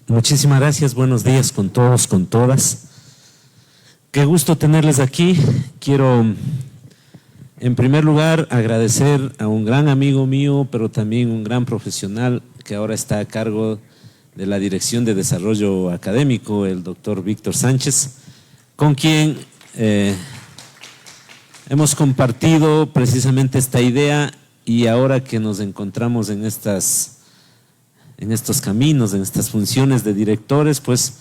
Muchísimas gracias, buenos días con todos, con todas. Qué gusto tenerles aquí. Quiero, en primer lugar, agradecer a un gran amigo mío, pero también un gran profesional que ahora está a cargo de la Dirección de Desarrollo Académico, el doctor Víctor Sánchez, con quien hemos compartido precisamente esta idea, y ahora que nos encontramos en estos caminos, en estas funciones de directores, pues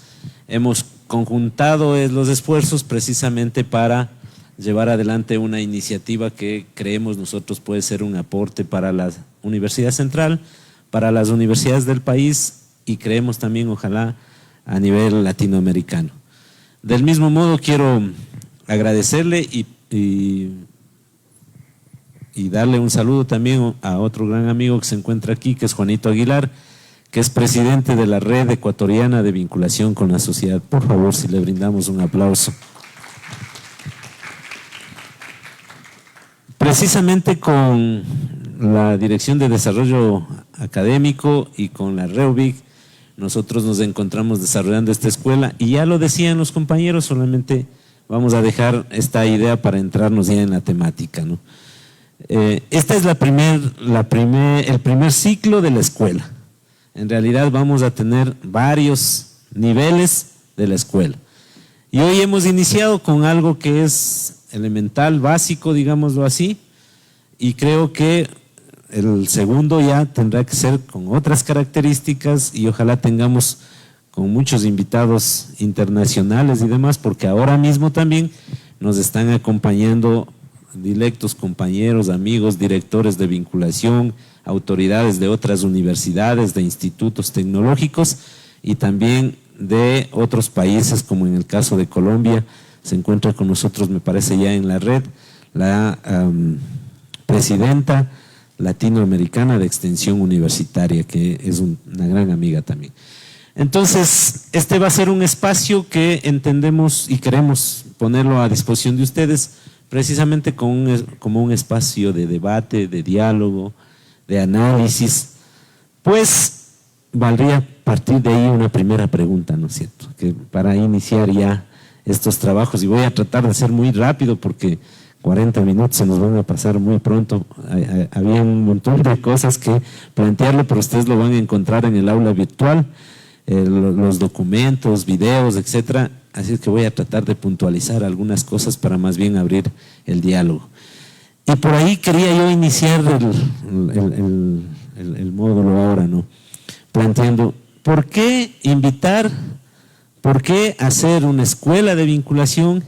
hemos conjuntado los esfuerzos precisamente para llevar adelante una iniciativa que creemos nosotros puede ser un aporte para la Universidad Central, para las universidades del país, y creemos también, ojalá, a nivel latinoamericano. Del mismo modo, quiero agradecerle y darle un saludo también a otro gran amigo que se encuentra aquí, que es Juanito Aguilar, que es presidente de la Red Ecuatoriana de Vinculación con la Sociedad. Por favor, si le brindamos un aplauso. Precisamente con la Dirección de Desarrollo Académico y con la REUBIC, nosotros nos encontramos desarrollando esta escuela, y ya lo decían los compañeros, solamente vamos a dejar esta idea para entrarnos ya en la temática, ¿no? Este es el primer ciclo de la escuela. En realidad vamos a tener varios niveles de la escuela. Y hoy hemos iniciado con algo que es elemental, básico, digámoslo así, y creo que el segundo ya tendrá que ser con otras características, y ojalá tengamos con muchos invitados internacionales y demás, porque ahora mismo también nos están acompañando directos compañeros, amigos, directores de vinculación, autoridades de otras universidades, de institutos tecnológicos y también de otros países, como en el caso de Colombia. Se encuentra con nosotros, me parece, ya en la red, la presidenta latinoamericana de Extensión Universitaria, que es una gran amiga también. Entonces, este va a ser un espacio que entendemos y queremos ponerlo a disposición de ustedes, precisamente como un espacio de debate, de diálogo, de análisis. Pues valdría partir de ahí una primera pregunta, ¿no es cierto?, que para iniciar ya estos trabajos, y voy a tratar de ser muy rápido porque 40 minutos se nos van a pasar muy pronto. Había un montón de cosas que plantearlo, pero ustedes lo van a encontrar en el aula virtual, los documentos, videos, etcétera. Así es que voy a tratar de puntualizar algunas cosas para más bien abrir el diálogo. Y por ahí quería yo iniciar el módulo ahora, ¿no?, planteando, ¿por qué invitar, por qué hacer una escuela de vinculación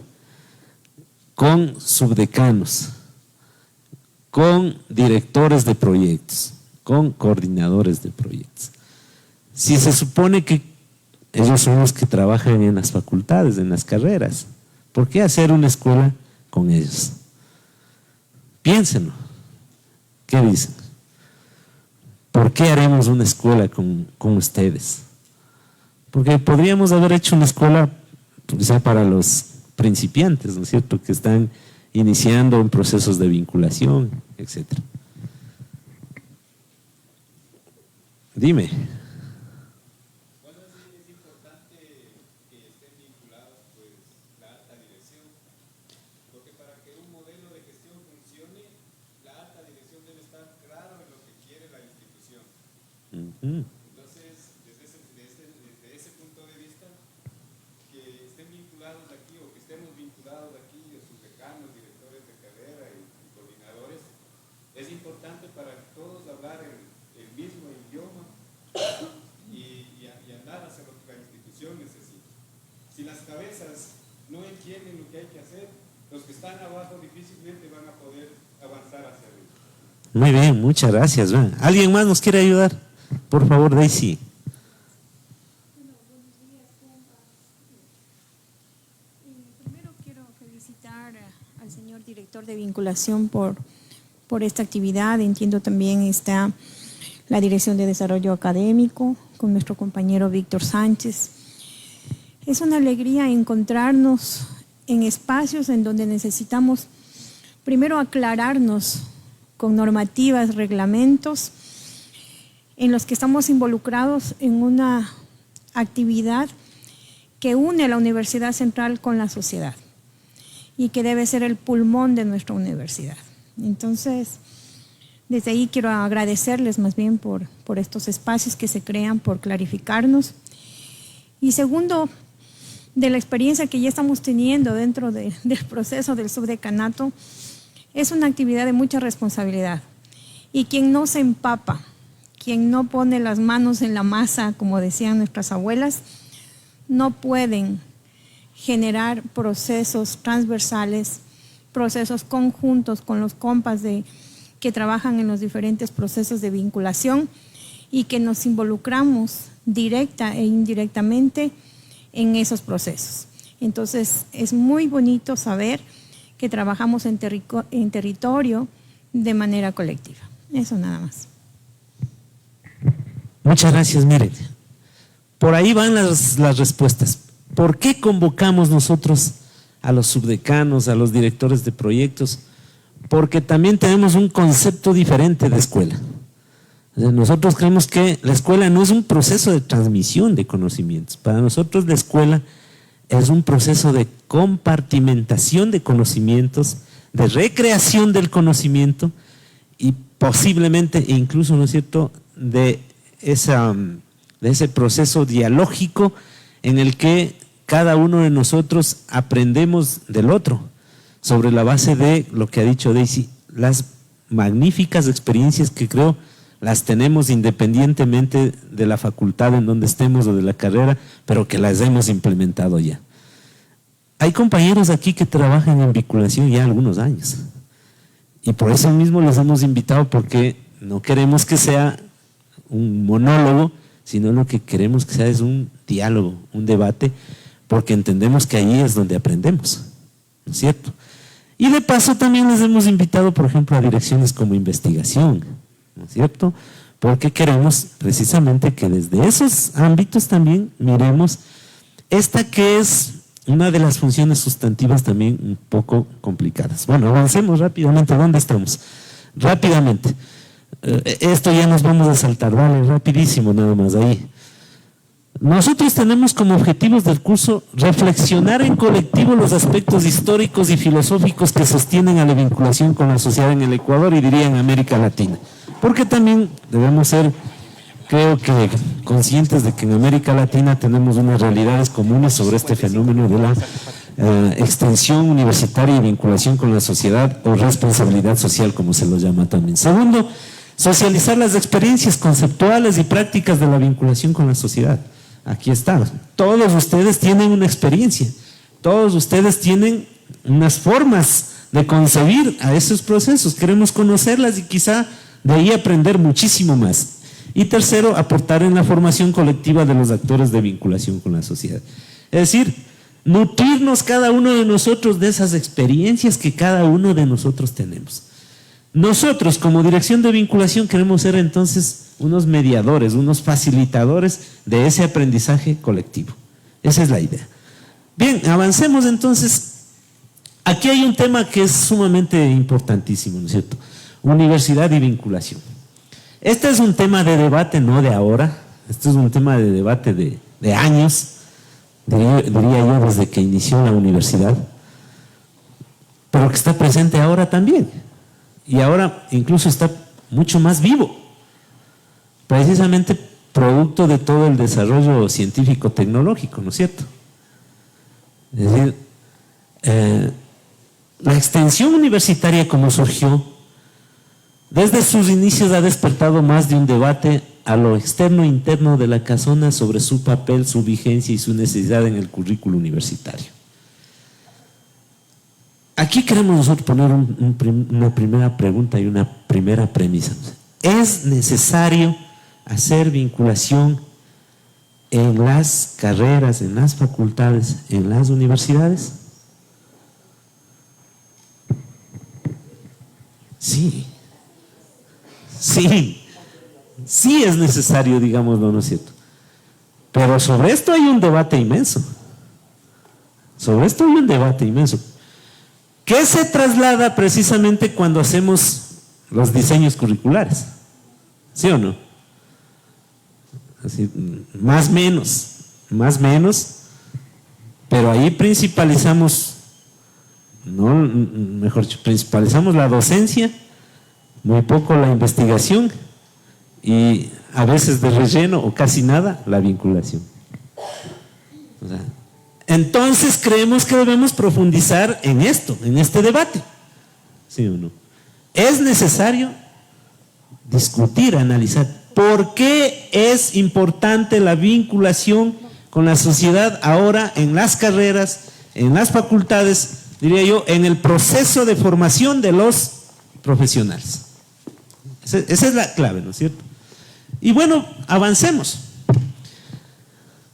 con subdecanos, con directores de proyectos, con coordinadores de proyectos? Si se supone que ellos son los que trabajan en las facultades, en las carreras, ¿por qué hacer una escuela con ellos? Piénsenlo. ¿Qué dicen? ¿Por qué haremos una escuela con ustedes? Porque podríamos haber hecho una escuela quizá para los principiantes, ¿no es cierto?, que están iniciando en procesos de vinculación, etcétera. Dime. Entonces, desde ese punto de vista, que estén vinculados aquí o que estemos vinculados aquí, subdecanos, directores de carrera y coordinadores, es importante para todos hablar el mismo idioma y andar hacia lo que la institución necesita. Si las cabezas no entienden lo que hay que hacer, los que están abajo difícilmente van a poder avanzar hacia arriba. Muy bien, muchas gracias. ¿Alguien más nos quiere ayudar? Por favor, Daisy. Buenos días, compas. Primero quiero felicitar al señor director de vinculación por esta actividad. Entiendo también está la Dirección de Desarrollo Académico con nuestro compañero Víctor Sánchez. Es una alegría encontrarnos en espacios en donde necesitamos primero aclararnos con normativas, reglamentos, en los que estamos involucrados en una actividad que une a la Universidad Central con la sociedad y que debe ser el pulmón de nuestra universidad. Entonces, desde ahí quiero agradecerles más bien por estos espacios que se crean, por clarificarnos. Y segundo, de la experiencia que ya estamos teniendo dentro del proceso del subdecanato, es una actividad de mucha responsabilidad. Y quien no se empapa, quien no pone las manos en la masa, como decían nuestras abuelas, no pueden generar procesos transversales, procesos conjuntos con los compas que trabajan en los diferentes procesos de vinculación y que nos involucramos directa e indirectamente en esos procesos. Entonces, es muy bonito saber que trabajamos en territorio de manera colectiva. Eso nada más. Muchas gracias. Miren, por ahí van las respuestas. ¿Por qué convocamos nosotros a los subdecanos, a los directores de proyectos? Porque también tenemos un concepto diferente de escuela. Nosotros creemos que la escuela no es un proceso de transmisión de conocimientos. Para nosotros la escuela es un proceso de compartimentación de conocimientos, de recreación del conocimiento y posiblemente, e incluso, ¿no es cierto?, de ese proceso dialógico en el que cada uno de nosotros aprendemos del otro, sobre la base de lo que ha dicho Daisy, las magníficas experiencias que creo las tenemos independientemente de la facultad en donde estemos o de la carrera, pero que las hemos implementado ya. Hay compañeros aquí que trabajan en vinculación ya algunos años y por eso mismo los hemos invitado, porque no queremos que sea un monólogo, sino lo que queremos que sea es un diálogo, un debate, porque entendemos que ahí es donde aprendemos, ¿no es cierto? Y de paso también les hemos invitado, por ejemplo, a direcciones como investigación, ¿no es cierto? Porque queremos precisamente que desde esos ámbitos también miremos esta que es una de las funciones sustantivas también un poco complicadas. Bueno, avancemos rápidamente. ¿Dónde estamos? Rápidamente. Esto ya nos vamos a saltar, vale, rapidísimo nada más ahí. Nosotros tenemos como objetivos del curso reflexionar en colectivo los aspectos históricos y filosóficos que sostienen a la vinculación con la sociedad en el Ecuador y diría en América Latina. Porque también debemos ser, creo que, conscientes de que en América Latina tenemos unas realidades comunes sobre este fenómeno de la extensión universitaria y vinculación con la sociedad, o responsabilidad social, como se lo llama también. Segundo, socializar las experiencias conceptuales y prácticas de la vinculación con la sociedad. Aquí está. Todos ustedes tienen una experiencia, todos ustedes tienen unas formas de concebir a esos procesos. Queremos conocerlas y quizá de ahí aprender muchísimo más. Y tercero, aportar en la formación colectiva de los actores de vinculación con la sociedad. Es decir, nutrirnos cada uno de nosotros de esas experiencias que cada uno de nosotros tenemos. Nosotros, como dirección de vinculación, queremos ser entonces unos mediadores, unos facilitadores de ese aprendizaje colectivo. Esa es la idea. Bien, avancemos entonces. Aquí hay un tema que es sumamente importantísimo, ¿no es cierto? Universidad y vinculación. Este es un tema de debate no de ahora, este es un tema de debate de años, diría yo, desde que inició la universidad, pero que está presente ahora también. Y ahora incluso está mucho más vivo, precisamente producto de todo el desarrollo científico-tecnológico, ¿no es cierto? Es decir, la extensión universitaria como surgió, desde sus inicios ha despertado más de un debate a lo externo e interno de la casona sobre su papel, su vigencia y su necesidad en el currículo universitario. Aquí queremos nosotros poner una primera pregunta y una primera premisa. ¿Es necesario hacer vinculación en las carreras, en las facultades, en las universidades? Sí. Sí es necesario, digámoslo, ¿no es cierto? Pero sobre esto hay un debate inmenso. Sobre esto hay un debate inmenso. ¿Qué se traslada precisamente cuando hacemos los diseños curriculares? ¿Sí o no? Así, más o menos. más o menos, pero ahí principalizamos, no, mejor dicho, principalizamos la docencia, muy poco la investigación y a veces de relleno o casi nada la vinculación. O sea, entonces creemos que debemos profundizar en esto, en este debate, ¿sí o no? Es necesario discutir, analizar por qué es importante la vinculación con la sociedad ahora en las carreras, en las facultades, diría yo, en el proceso de formación de los profesionales. Esa es la clave, ¿no es cierto? Y bueno, avancemos.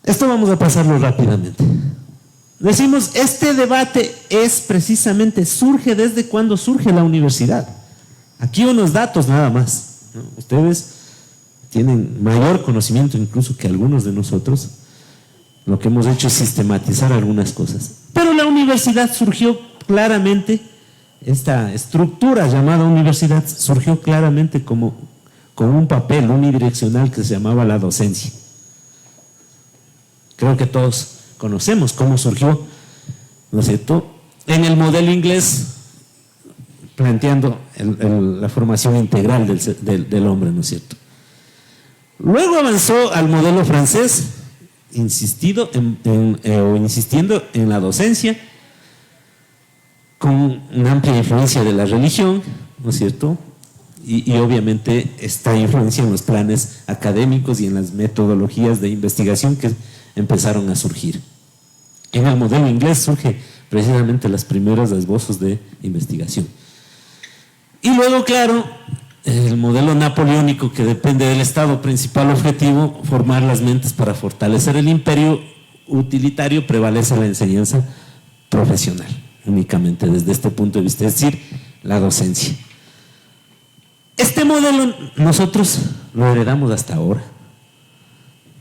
Esto vamos a pasarlo rápidamente. Decimos, este debate es precisamente, surge desde cuando surge la universidad. Aquí unos datos nada más, ¿no? Ustedes tienen mayor conocimiento incluso que algunos de nosotros. Lo que hemos hecho es sistematizar algunas cosas. Pero la universidad surgió claramente, esta estructura llamada universidad surgió claramente como con un papel unidireccional que se llamaba la docencia. Creo que todos conocemos cómo surgió, ¿no es cierto?, en el modelo inglés, planteando la formación integral del hombre, ¿no es cierto? Luego avanzó al modelo francés, insistiendo en la docencia, con una amplia influencia de la religión, ¿no es cierto? Y obviamente esta influencia en los planes académicos y en las metodologías de investigación que empezaron a surgir. En el modelo inglés surge precisamente las primeras esbozos de investigación. Y luego, claro, el modelo napoleónico, que depende del Estado, principal objetivo, formar las mentes para fortalecer el imperio utilitario, prevalece la enseñanza profesional, únicamente desde este punto de vista, es decir, la docencia. Este modelo nosotros lo heredamos hasta ahora,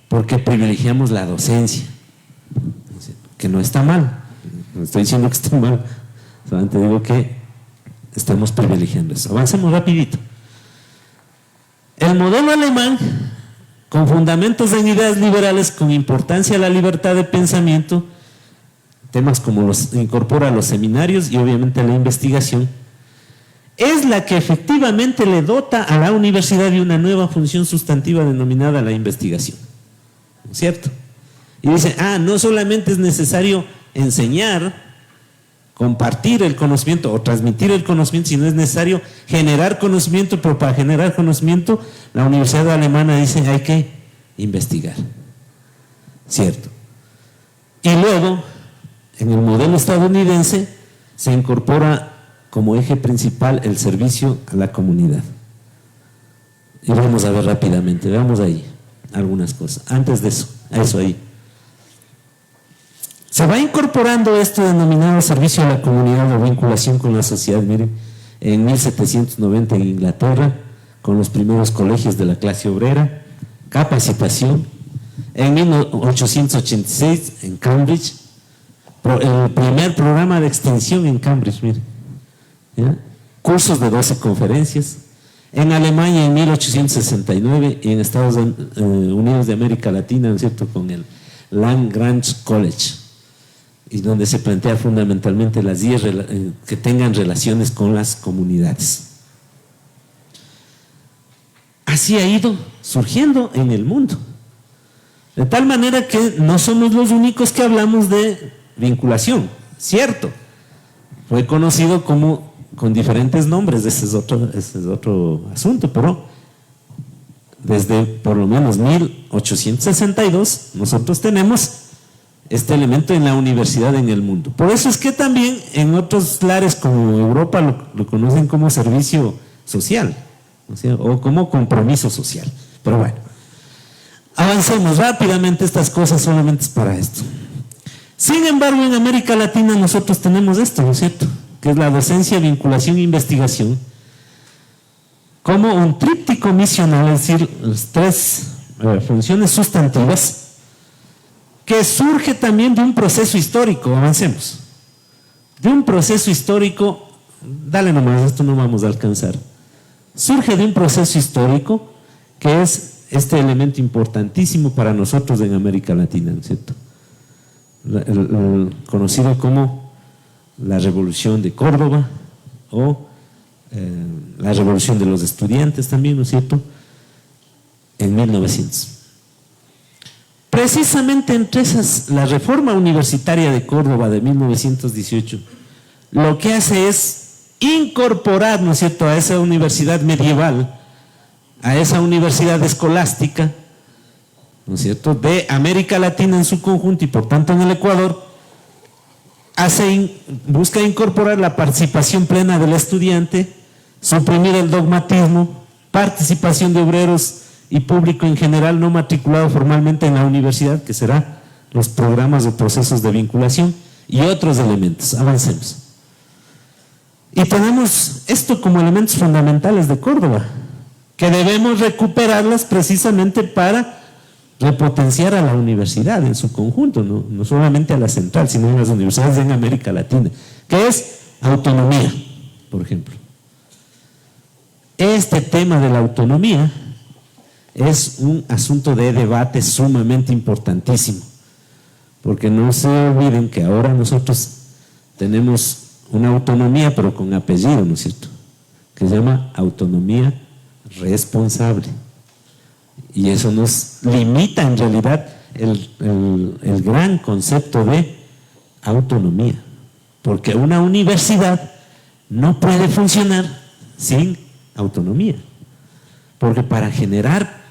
porque privilegiamos la docencia, que no está mal, no estoy diciendo que esté mal, solamente digo que estamos privilegiando eso. Avancemos rapidito. El modelo alemán, con fundamentos en ideas liberales, con importancia a la libertad de pensamiento, temas como los incorpora a los seminarios y obviamente la investigación, es la que efectivamente le dota a la universidad de una nueva función sustantiva denominada la investigación, ¿no es cierto? Y dice, no solamente es necesario enseñar, compartir el conocimiento o transmitir el conocimiento, sino es necesario generar conocimiento, pero para generar conocimiento la Universidad Alemana dice hay que investigar, ¿cierto? Y luego en el modelo estadounidense se incorpora como eje principal el servicio a la comunidad. Y vamos a ver rápidamente, veamos ahí algunas cosas. Antes de eso, ahí. Se va incorporando esto denominado servicio a la comunidad o vinculación con la sociedad. Miren, en 1790 en Inglaterra, con los primeros colegios de la clase obrera, capacitación. En 1886 en Cambridge, el primer programa de extensión en Cambridge, miren, ¿ya? Cursos de 12 conferencias. En Alemania en 1869 y en Estados Unidos de América Latina, ¿no es cierto?, con el Land Grant College, y donde se plantea fundamentalmente las 10 que tengan relaciones con las comunidades. Así ha ido surgiendo en el mundo, de tal manera que no somos los únicos que hablamos de vinculación, cierto, fue conocido como con diferentes nombres, ese es otro asunto, pero desde por lo menos 1862 nosotros tenemos este elemento en la universidad en el mundo. Por eso es que también en otros lares como Europa lo conocen como servicio social, ¿no? O como compromiso social. Pero bueno, avancemos rápidamente, estas cosas solamente es para esto. Sin embargo, en América Latina nosotros tenemos esto, ¿no es cierto?, que es la docencia, vinculación e investigación, como un tríptico misional, es decir, las 3 funciones sustantivas, que surge también de un proceso histórico. Avancemos. De un proceso histórico, dale nomás, esto no vamos a alcanzar. Surge de un proceso histórico que es este elemento importantísimo para nosotros en América Latina, ¿no es cierto? Conocido como la Revolución de Córdoba o la Revolución de los Estudiantes también, ¿no es cierto?, en 1900. Precisamente entre esas, la reforma universitaria de Córdoba de 1918, lo que hace es incorporar, ¿no es cierto?, a esa universidad medieval, a esa universidad escolástica, ¿no es cierto?, de América Latina en su conjunto y por tanto en el Ecuador, busca incorporar la participación plena del estudiante, suprimir el dogmatismo, participación de obreros y público en general no matriculado formalmente en la universidad, que será los programas o procesos de vinculación y otros elementos. Avancemos. Y tenemos esto como elementos fundamentales de Córdoba, que debemos recuperarlas precisamente para repotenciar a la universidad en su conjunto, no solamente a la central, sino a las universidades en América Latina, que es autonomía, por ejemplo. Este tema de la autonomía es un asunto de debate sumamente importantísimo, porque no se olviden que ahora nosotros tenemos una autonomía, pero con apellido, ¿no es cierto?, que se llama autonomía responsable. Y eso nos limita en realidad el gran concepto de autonomía, porque una universidad no puede funcionar sin autonomía, porque para generar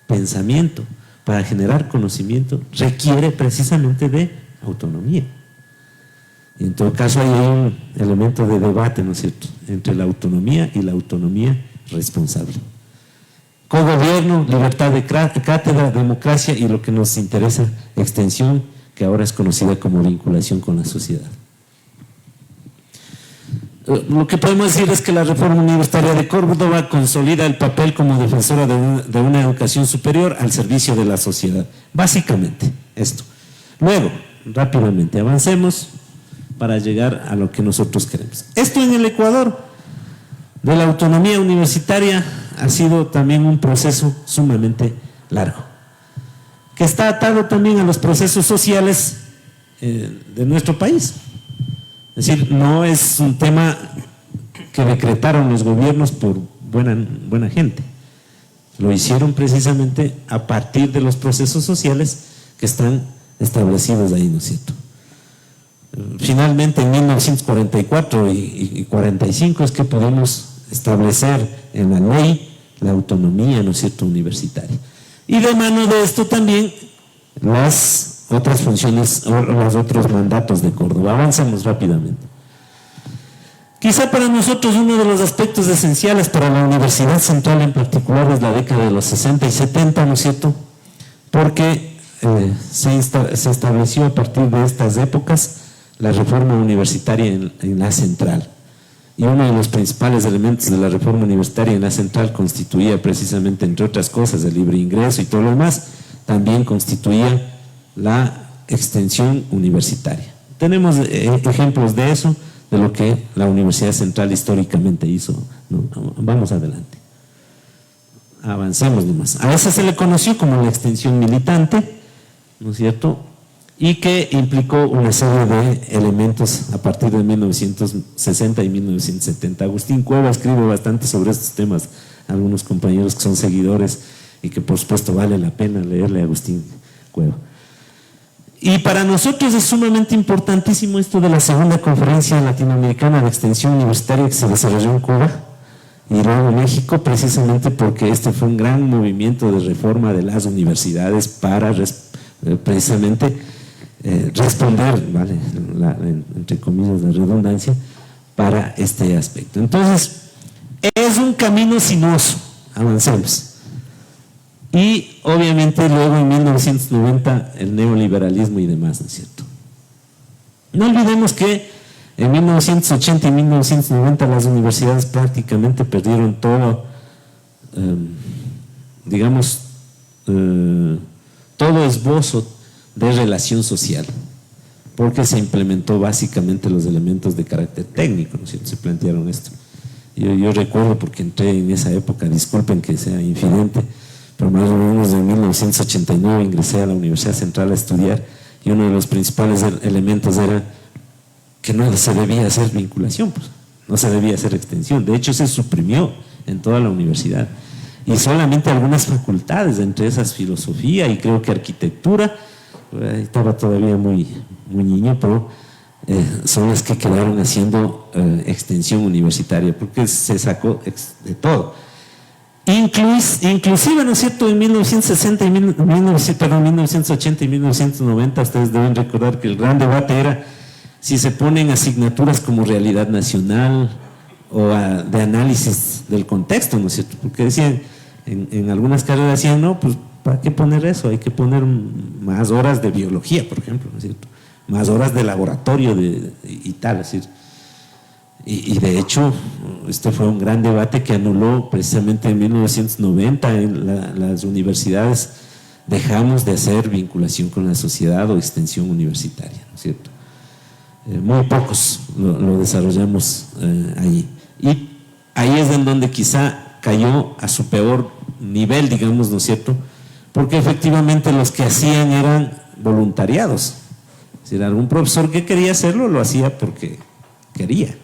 pensamiento, para generar conocimiento, requiere precisamente de autonomía. Y en todo caso hay un elemento de debate, ¿no es cierto?, entre la autonomía y la autonomía responsable. Cogobierno, libertad de cátedra, democracia y lo que nos interesa, extensión, que ahora es conocida como vinculación con la sociedad. Lo que podemos decir es que la reforma universitaria de Córdoba consolida el papel como defensora de una educación superior al servicio de la sociedad. Básicamente, esto. Luego, rápidamente, avancemos para llegar a lo que nosotros queremos. Esto en el Ecuador, de la autonomía universitaria, ha sido también un proceso sumamente largo, que está atado también a los procesos sociales de nuestro país. Es decir, no es un tema que decretaron los gobiernos por buena gente. Lo hicieron precisamente a partir de los procesos sociales que están establecidos ahí, ¿no es cierto? Finalmente, en 1944 y 45 es que podemos establecer en la ley la autonomía, ¿no es cierto?, universitaria. Y de mano de esto también las otras funciones o los otros mandatos de Córdoba. Avancemos rápidamente. Quizá para nosotros uno de los aspectos esenciales para la Universidad Central en particular es la década de los 60 y 70, ¿no es cierto?, porque se estableció a partir de estas épocas la reforma universitaria en la central. Y uno de los principales elementos de la reforma universitaria en la central constituía precisamente, entre otras cosas, el libre ingreso y todo lo demás, también constituía la extensión universitaria. Tenemos ejemplos de eso, de lo que la Universidad Central históricamente hizo, ¿no? Vamos adelante. Avancemos nomás. A esa se le conoció como la extensión militante, ¿no es cierto?, y que implicó una serie de elementos a partir de 1960 y 1970. Agustín Cueva escribe bastante sobre estos temas, algunos compañeros que son seguidores y que por supuesto vale la pena leerle a Agustín Cueva. Y para nosotros es sumamente importantísimo esto de la segunda conferencia latinoamericana de extensión universitaria que se desarrolló en Cuba y luego en México, precisamente porque este fue un gran movimiento de reforma de las universidades para precisamente responder, ¿vale?, entre comillas de redundancia, para este aspecto. Entonces, es un camino sinuoso, avancemos. Y obviamente luego en 1990 el neoliberalismo y demás, ¿no es cierto? No olvidemos que en 1980 y 1990 las universidades prácticamente perdieron todo, todo esbozo de relación social, porque se implementó básicamente los elementos de carácter técnico, ¿no es cierto? Se plantearon esto. Yo recuerdo, porque entré en esa época, disculpen que sea infidente, pero más o menos en 1989 ingresé a la Universidad Central a estudiar y uno de los principales elementos era que no se debía hacer vinculación, pues, no se debía hacer extensión. De hecho, se suprimió en toda la universidad. Y solamente algunas facultades, entre esas filosofía y creo que arquitectura, estaba todavía muy niño, pero son las que quedaron haciendo extensión universitaria, porque se sacó de todo. Inclusive, ¿no es cierto?, en 1980 y 1990, ustedes deben recordar que el gran debate era si se ponen asignaturas como realidad nacional o de análisis del contexto, ¿no es cierto? Porque decían, en algunas carreras decían, no, pues ¿para qué poner eso? Hay que poner más horas de biología, por ejemplo, ¿no es cierto? Más horas de laboratorio y tal, es decir. Y de hecho, este fue un gran debate que anuló precisamente en 1990 en las universidades. Dejamos de hacer vinculación con la sociedad o extensión universitaria, ¿no es cierto? Muy pocos lo desarrollamos ahí. Y ahí es en donde quizá cayó a su peor nivel, digamos, ¿no es cierto? Porque efectivamente los que hacían eran voluntariados. Es decir, algún profesor que quería hacerlo lo hacía porque quería.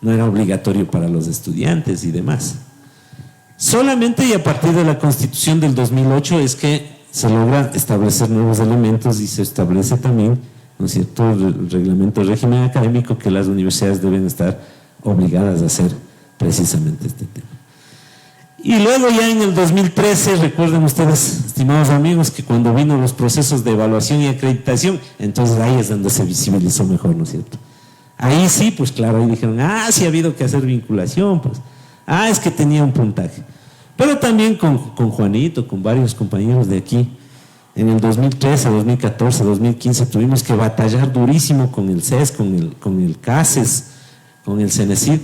No era obligatorio para los estudiantes y demás. Solamente y a partir de la Constitución del 2008 es que se logra establecer nuevos elementos y se establece también, ¿no es cierto?, el reglamento del régimen académico, que las universidades deben estar obligadas a hacer precisamente este tema. Y luego ya en el 2013, recuerden ustedes, estimados amigos, que cuando vino los procesos de evaluación y acreditación, entonces ahí es donde se visibilizó mejor, ¿no es cierto? Ahí sí, pues claro, ahí dijeron, sí ha habido que hacer vinculación, pues, es que tenía un puntaje. Pero también con Juanito, con varios compañeros de aquí, en el 2013, 2014, 2015 tuvimos que batallar durísimo con el CES, con el CASES, con el CENESID,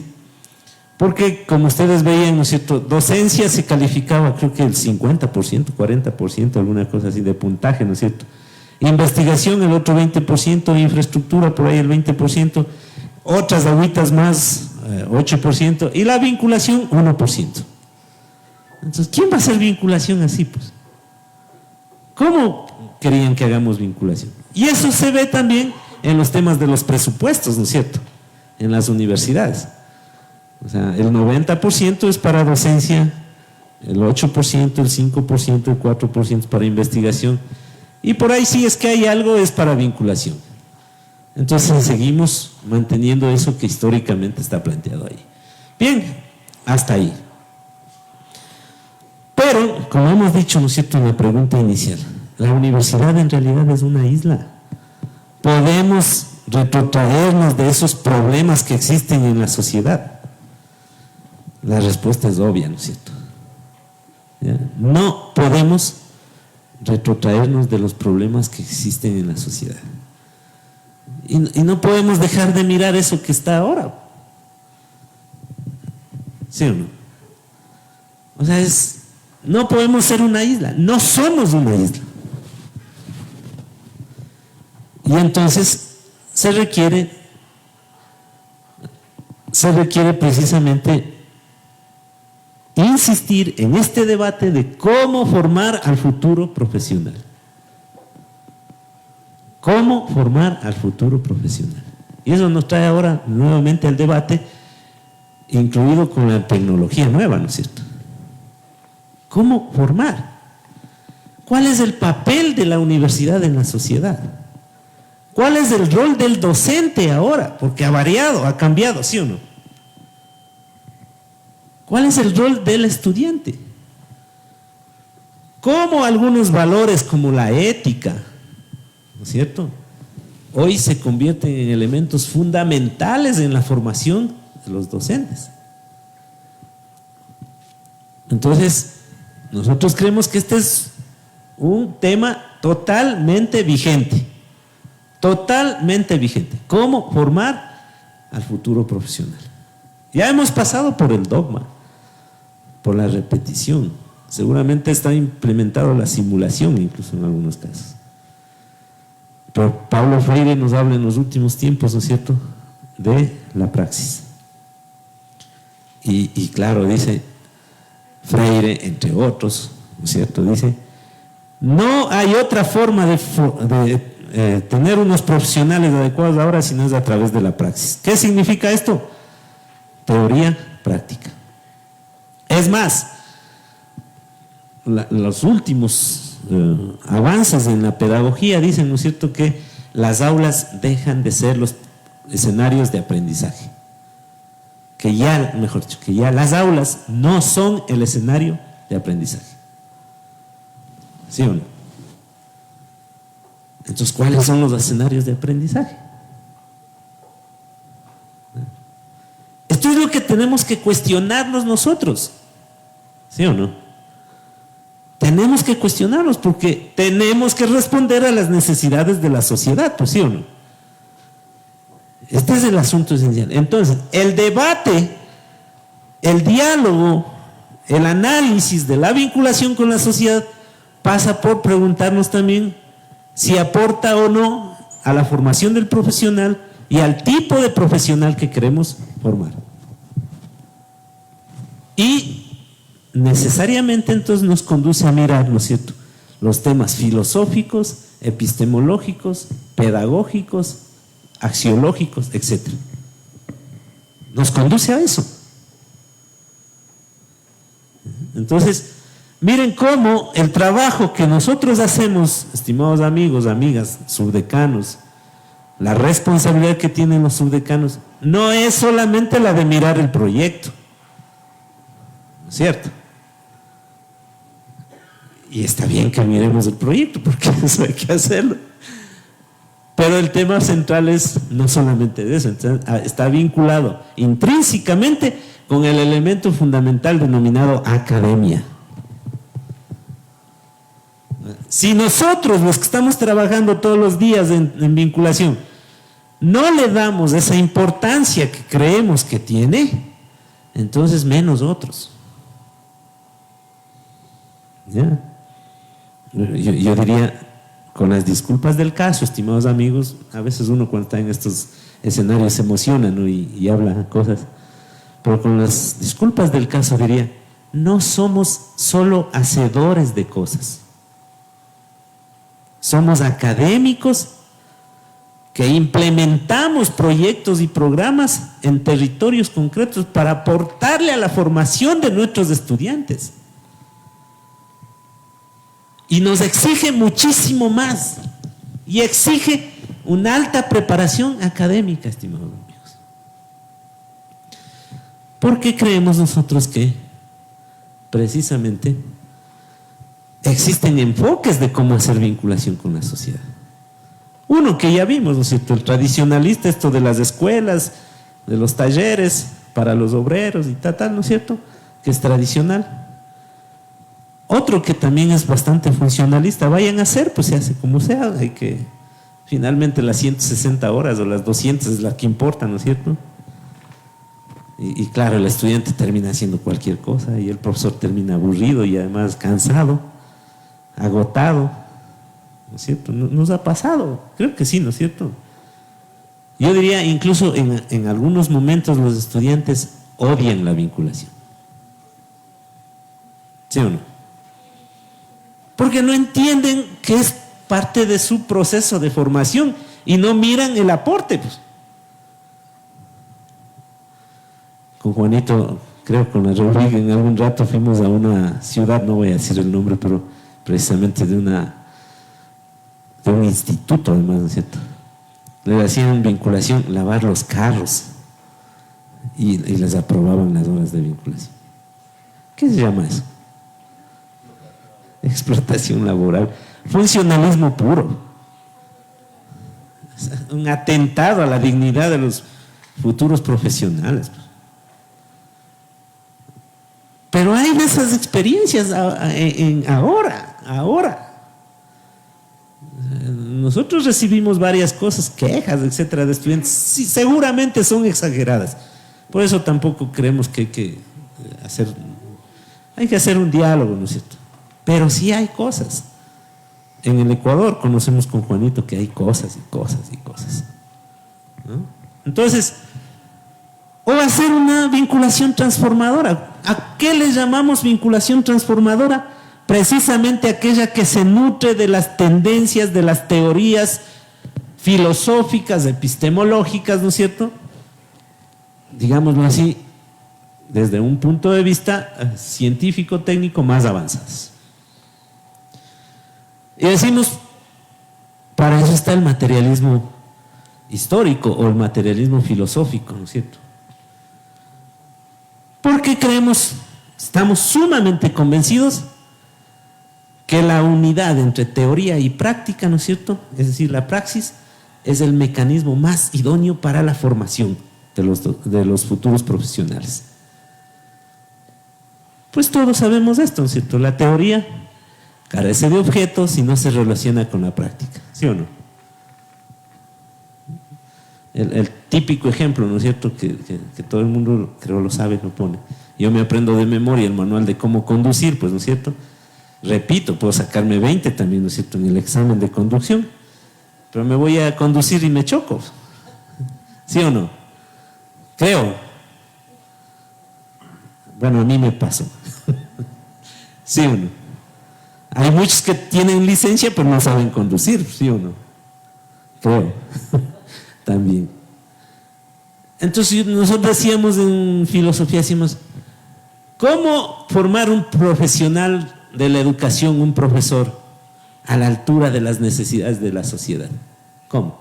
porque como ustedes veían, ¿no es cierto?, docencia se calificaba creo que el 50%, 40%, alguna cosa así de puntaje, ¿no es cierto? Investigación el otro 20%, infraestructura por ahí el 20%, otras agüitas más 8% y la vinculación 1%. Entonces, ¿quién va a hacer vinculación así, pues? ¿Cómo querían que hagamos vinculación? Y eso se ve también en los temas de los presupuestos, ¿no es cierto?, en las universidades. O sea, el 90% es para docencia, el 8%, el 5%, el 4% es para investigación, y por ahí sí es que hay algo, es para vinculación. Entonces seguimos manteniendo eso que históricamente está planteado ahí. Bien, hasta ahí. Pero, como hemos dicho, ¿no es cierto?, en la pregunta inicial, la universidad en realidad es una isla. Podemos retrotraernos de esos problemas que existen en la sociedad. La respuesta es obvia, ¿no es cierto? ¿Ya? No podemos retrotraernos de los problemas que existen en la sociedad. Y no podemos dejar de mirar eso que está ahora. ¿Sí o no? O sea, no podemos ser una isla, no somos una isla. Y entonces se requiere precisamente insistir en este debate de cómo formar al futuro profesional. ¿Cómo formar al futuro profesional? Y eso nos trae ahora nuevamente al debate, incluido con la tecnología nueva, ¿no es cierto? ¿Cómo formar? ¿Cuál es el papel de la universidad en la sociedad? ¿Cuál es el rol del docente ahora? Porque ha variado, ha cambiado, ¿sí o no? ¿Cuál es el rol del estudiante? ¿Cómo algunos valores como la ética, ¿no es cierto?, hoy se convierten en elementos fundamentales en la formación de los docentes? Entonces, nosotros creemos que este es un tema totalmente vigente. Totalmente vigente. ¿Cómo formar al futuro profesional? Ya hemos pasado por el dogma, por la repetición. Seguramente está implementado la simulación, incluso en algunos casos. Pero Paulo Freire nos habla en los últimos tiempos, ¿no es cierto?, de la praxis. Y claro, dice Freire, entre otros, ¿no es cierto? Dice, no hay otra forma de tener unos profesionales adecuados ahora si no es a través de la praxis. ¿Qué significa esto? Teoría, práctica. Es más, los últimos avances en la pedagogía dicen, ¿no es cierto?, que las aulas dejan de ser los escenarios de aprendizaje. Que ya, mejor dicho, que ya las aulas no son el escenario de aprendizaje. ¿Sí o no? Entonces, ¿cuáles son los escenarios de aprendizaje? Esto es lo que tenemos que cuestionarnos nosotros. ¿Sí o no? Tenemos que cuestionarnos porque tenemos que responder a las necesidades de la sociedad, pues, ¿sí o no? Este es el asunto esencial. Entonces, el debate, el diálogo, el análisis de la vinculación con la sociedad pasa por preguntarnos también si aporta o no a la formación del profesional y al tipo de profesional que queremos formar. Y necesariamente entonces nos conduce a mirar, ¿no es cierto?, los temas filosóficos, epistemológicos, pedagógicos, axiológicos, etc. Nos conduce a eso. Entonces, miren cómo el trabajo que nosotros hacemos, estimados amigos, amigas, subdecanos, la responsabilidad que tienen los subdecanos, no es solamente la de mirar el proyecto, ¿no es cierto? Y está bien que miremos el proyecto, porque eso hay que hacerlo. Pero el tema central es no solamente de eso, está vinculado intrínsecamente con el elemento fundamental denominado academia. Si nosotros, los que estamos trabajando todos los días en vinculación, no le damos esa importancia que creemos que tiene, entonces menos otros. ¿Ya? Yo diría, con las disculpas del caso, estimados amigos, a veces uno cuando está en estos escenarios se emociona, ¿no?, y habla cosas, pero con las disculpas del caso diría, no somos solo hacedores de cosas, somos académicos que implementamos proyectos y programas en territorios concretos para aportarle a la formación de nuestros estudiantes. Y nos exige muchísimo más. Y exige una alta preparación académica, estimados amigos. ¿Por qué creemos nosotros que precisamente existen enfoques de cómo hacer vinculación con la sociedad? Uno que ya vimos, ¿no es cierto?, el tradicionalista, esto de las escuelas, de los talleres para los obreros y tal, ¿no es cierto?, que es tradicional. Otro que también es bastante funcionalista, vayan a hacer, pues se hace como sea, hay que, finalmente las 160 horas o las 200 es la que importa, ¿no es cierto? Y claro, el estudiante termina haciendo cualquier cosa y el profesor termina aburrido y además cansado, agotado, ¿no es cierto? Nos ha pasado, creo que sí, ¿no es cierto? Yo diría, incluso en algunos momentos los estudiantes odian la vinculación. ¿Sí o no? Porque no entienden que es parte de su proceso de formación y no miran el aporte, pues. Con Juanito, creo con la Rodrigo, en algún rato fuimos a una ciudad, no voy a decir el nombre, pero precisamente de un instituto, además, ¿no es cierto? Le hacían vinculación, lavar los carros y les aprobaban las horas de vinculación. ¿Qué se llama eso? Explotación laboral, funcionalismo puro, un atentado a la dignidad de los futuros profesionales. Pero hay de esas experiencias ahora. Nosotros recibimos varias cosas, quejas, etcétera, de estudiantes, sí, seguramente son exageradas. Por eso tampoco creemos que hay que hacer un diálogo, ¿no es cierto? Pero sí hay cosas. En el Ecuador conocemos con Juanito que hay cosas y cosas y cosas, ¿no? Entonces, o hacer una vinculación transformadora. ¿A qué le llamamos vinculación transformadora? precisamente aquella que se nutre de las tendencias, de las teorías filosóficas, epistemológicas, ¿no es cierto? Digámoslo así, desde un punto de vista científico, técnico, más avanzados. Y decimos, para eso está el materialismo histórico o el materialismo filosófico, ¿no es cierto? Porque creemos, estamos sumamente convencidos que la unidad entre teoría y práctica, ¿no es cierto? Es decir, la praxis es el mecanismo más idóneo para la formación de los futuros profesionales. Pues todos sabemos esto, ¿no es cierto? La teoría carece de objetos y no se relaciona con la práctica, ¿sí o no? El típico ejemplo, ¿no es cierto?, que todo el mundo creo lo sabe, lo pone. Yo me aprendo de memoria el manual de cómo conducir, pues, ¿no es cierto? Repito, puedo sacarme 20 también, ¿no es cierto?, en el examen de conducción, pero me voy a conducir y me choco, ¿sí o no? Creo. Bueno, a mí me pasó. ¿Sí o no? Hay muchos que tienen licencia pero no saben conducir, ¿sí o no? Creo. También. Entonces nosotros decíamos en filosofía, decimos, ¿cómo formar un profesional de la educación, un profesor, a la altura de las necesidades de la sociedad? ¿Cómo?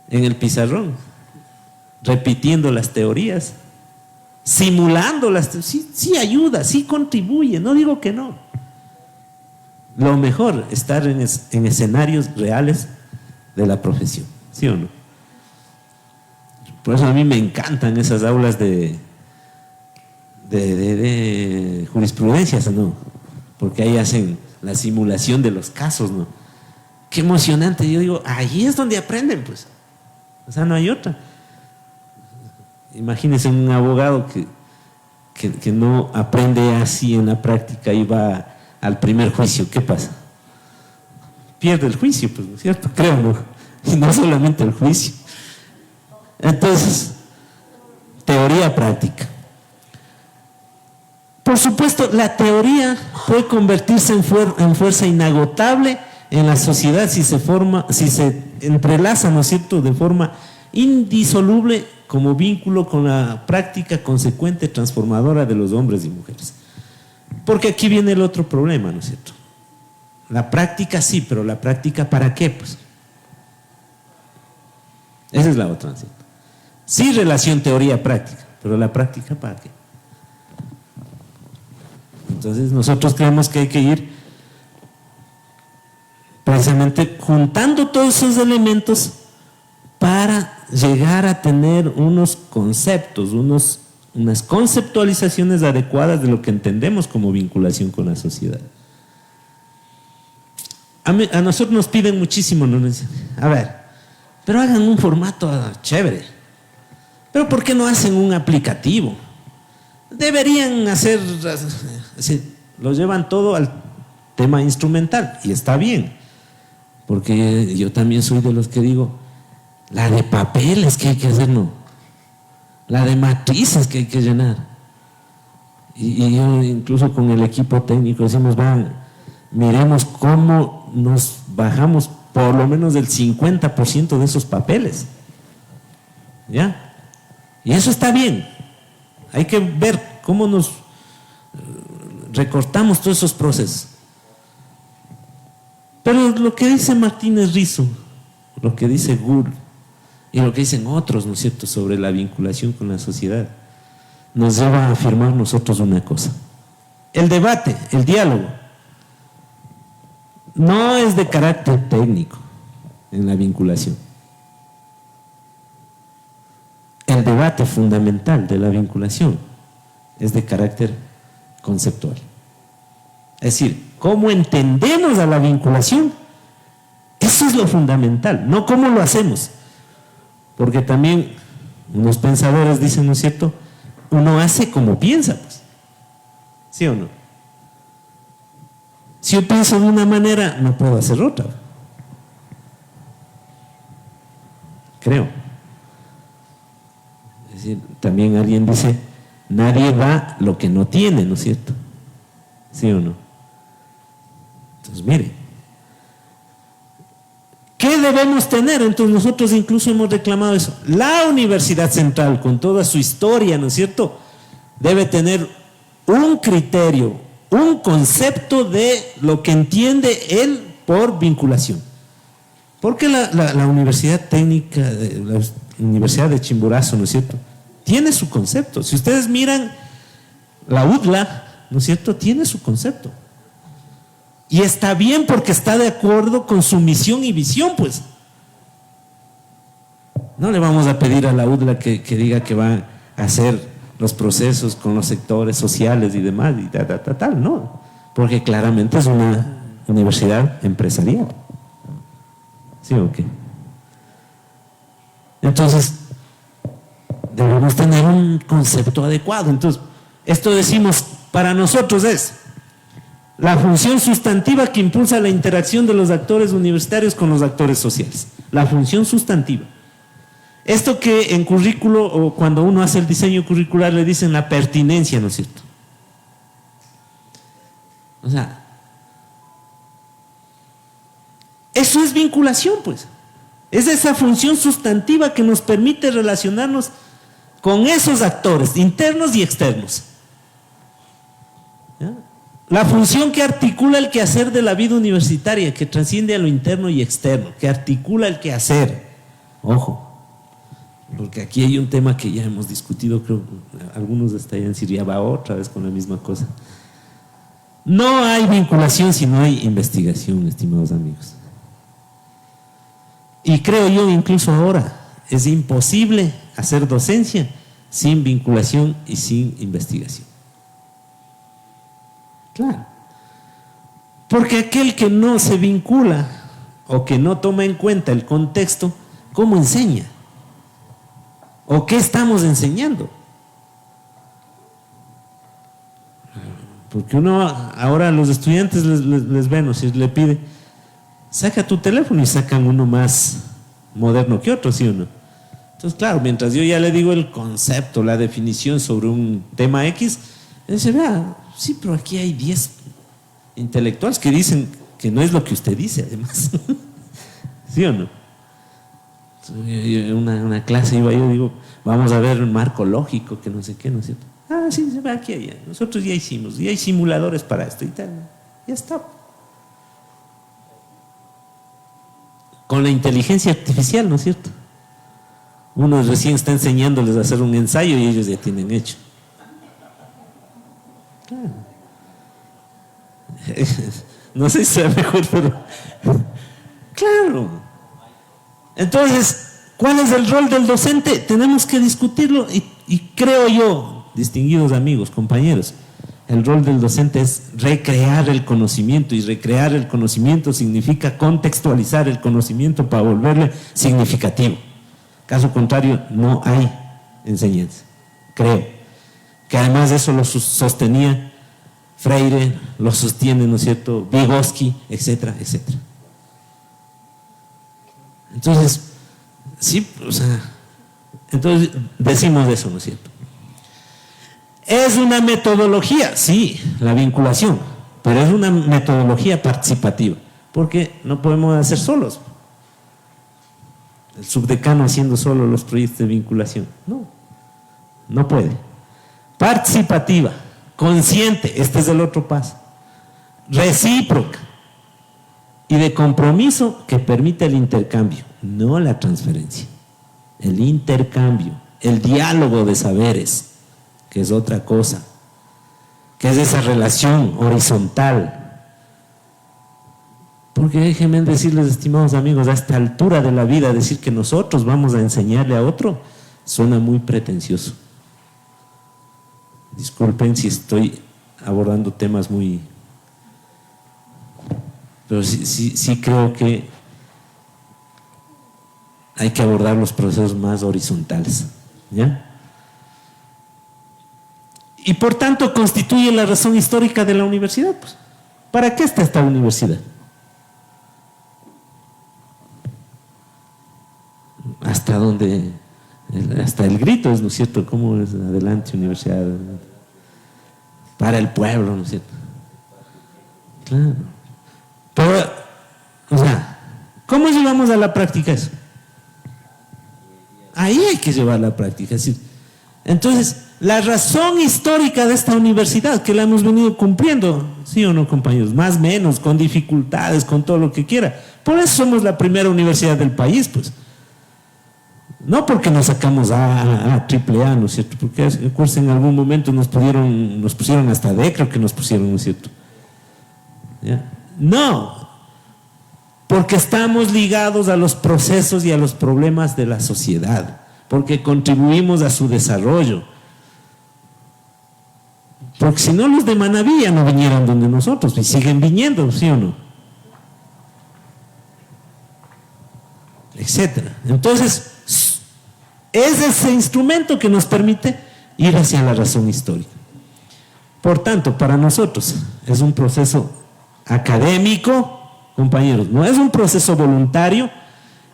En el pizarrón, repitiendo las teorías, simulando las teorías. Sí ayuda, sí contribuye, no digo que no. Lo mejor, estar en escenarios reales de la profesión, ¿sí o no? Por eso a mí me encantan esas aulas de jurisprudencia, ¿no? Porque ahí hacen la simulación de los casos, ¿no? Qué emocionante. Yo digo, ahí es donde aprenden, pues. O sea, no hay otra. Imagínense un abogado que no aprende así en la práctica y va al primer juicio. ¿Qué pasa? Pierde el juicio, pues, ¿no es cierto? Creo, ¿no? Y no solamente el juicio. Entonces, teoría práctica. Por supuesto, la teoría puede convertirse en fuerza inagotable en la sociedad si se entrelaza, ¿no es cierto?, de forma indisoluble como vínculo con la práctica consecuente transformadora de los hombres y mujeres. Porque aquí viene el otro problema, ¿no es cierto? La práctica sí, pero ¿la práctica para qué? Pues esa es la otra, ¿no es cierto? Sí, relación teoría-práctica, pero la práctica ¿para qué? Entonces nosotros creemos que hay que ir precisamente juntando todos esos elementos para llegar a tener unos conceptos, unas conceptualizaciones adecuadas de lo que entendemos como vinculación con la sociedad. A nosotros nos piden muchísimo, ¿no? A ver, pero hagan un formato chévere. Pero ¿por qué no hacen un aplicativo? Deberían hacer, lo llevan todo al tema instrumental y está bien, porque yo también soy de los que digo, la de papeles que hay que hacer, no, la de matrices que hay que llenar. Y yo incluso con el equipo técnico decimos, miremos cómo nos bajamos por lo menos del 50% de esos papeles, ¿ya? Y eso está bien. Hay que ver cómo nos recortamos todos esos procesos. Pero lo que dice Martínez Rizo, lo que dice Gould y lo que dicen otros, ¿no es cierto?, sobre la vinculación con la sociedad, nos lleva a afirmar nosotros una cosa. El debate, el diálogo, no es de carácter técnico en la vinculación. El debate fundamental de la vinculación es de carácter conceptual. Es decir, ¿cómo entendemos a la vinculación? Eso es lo fundamental, no cómo lo hacemos. Porque también unos pensadores dicen, ¿no es cierto?, uno hace como piensa, pues. ¿Sí o no? Si yo pienso de una manera, no puedo hacer otra. Creo. Es decir, también alguien dice, nadie da lo que no tiene, ¿no es cierto? ¿Sí o no? Pues mire, ¿qué debemos tener? Entonces nosotros incluso hemos reclamado eso. La Universidad Central, con toda su historia, ¿no es cierto?, debe tener un criterio, un concepto de lo que entiende él por vinculación. Porque la Universidad Técnica, la Universidad de Chimborazo, ¿no es cierto?, tiene su concepto. Si ustedes miran la UDLA, ¿no es cierto?, tiene su concepto. Y está bien porque está de acuerdo con su misión y visión, pues. No le vamos a pedir a la UDLA que diga que va a hacer los procesos con los sectores sociales y demás, y tal, no. Porque claramente es una universidad empresarial. ¿Sí o qué? Entonces, debemos tener un concepto adecuado. Entonces, esto decimos, para nosotros es la función sustantiva que impulsa la interacción de los actores universitarios con los actores sociales. La función sustantiva. Esto que en currículo, o cuando uno hace el diseño curricular, le dicen la pertinencia, ¿no es cierto? O sea, eso es vinculación, pues. Es esa función sustantiva que nos permite relacionarnos con esos actores, internos y externos. ¿Ya? La función que articula el quehacer de la vida universitaria, que trasciende a lo interno y externo, que articula el quehacer. Ojo, porque aquí hay un tema que ya hemos discutido, creo que algunos hasta ya en Siria va otra vez con la misma cosa. No hay vinculación si no hay investigación, estimados amigos. Y creo yo incluso ahora es imposible hacer docencia sin vinculación y sin investigación. Claro. Porque aquel que no se vincula o que no toma en cuenta el contexto, ¿cómo enseña? ¿O qué estamos enseñando? Porque uno ahora a los estudiantes les ve, ¿no? Si le pide, saca tu teléfono y sacan uno más moderno que otro, ¿sí o no? Entonces, claro, mientras yo ya le digo el concepto, la definición sobre un tema X, él dice, vea, sí, pero aquí hay 10 intelectuales que dicen que no es lo que usted dice, además. ¿Sí o no? Una clase iba yo, digo, vamos a ver un marco lógico, que no sé qué, ¿no es cierto? Ah, sí, se va aquí allá. Nosotros ya hicimos, y hay simuladores para esto y tal. Ya está. Con la inteligencia artificial, ¿no es cierto? Uno recién está enseñándoles a hacer un ensayo y ellos ya tienen hecho. Claro. No sé si sea mejor, pero claro. Entonces, ¿cuál es el rol del docente? Tenemos que discutirlo y creo yo, distinguidos amigos, compañeros, el rol del docente es recrear el conocimiento, y recrear el conocimiento significa contextualizar el conocimiento para volverle significativo. Caso contrario, no hay enseñanza. Creo que además eso lo sostenía Freire, lo sostiene, ¿no es cierto?, Vygotsky, etcétera, etcétera. Entonces, sí, o sea, entonces decimos eso, ¿no es cierto? Es una metodología, sí, la vinculación, pero es una metodología participativa, porque no podemos hacer solos. El subdecano haciendo solo los proyectos de vinculación, no puede. Participativa, consciente, este es el otro paso. Recíproca y de compromiso que permite el intercambio, no la transferencia. El intercambio, el diálogo de saberes, que es otra cosa, que es esa relación horizontal. Porque déjenme decirles, estimados amigos, a esta altura de la vida, decir que nosotros vamos a enseñarle a otro, suena muy pretencioso. Disculpen si estoy abordando temas muy... Pero sí creo que hay que abordar los procesos más horizontales, ¿ya? Y por tanto constituye la razón histórica de la universidad, pues. ¿Para qué está esta universidad? Hasta donde, hasta el grito es, ¿no es cierto? ¿Cómo es? Adelante, universidad. Para el pueblo, ¿no es cierto? Claro. llevamos a la práctica eso? Ahí hay que llevar la práctica. Es decir, entonces, la razón histórica de esta universidad, que la hemos venido cumpliendo, ¿sí o no, compañeros? Más o menos, con dificultades, con todo lo que quiera. Por eso somos la primera universidad del país, pues. No porque nos sacamos triple A, ¿no es cierto? Porque en algún momento nos pusieron hasta D, creo que nos pusieron, ¿no es cierto? ¿Ya? No, porque estamos ligados a los procesos y a los problemas de la sociedad, porque contribuimos a su desarrollo. Porque si no, los de Manabí ya no vinieran donde nosotros, y siguen viniendo, ¿sí o no? Etcétera. Entonces, es ese instrumento que nos permite ir hacia la razón histórica. Por tanto, para nosotros es un proceso académico, compañeros, no es un proceso voluntario,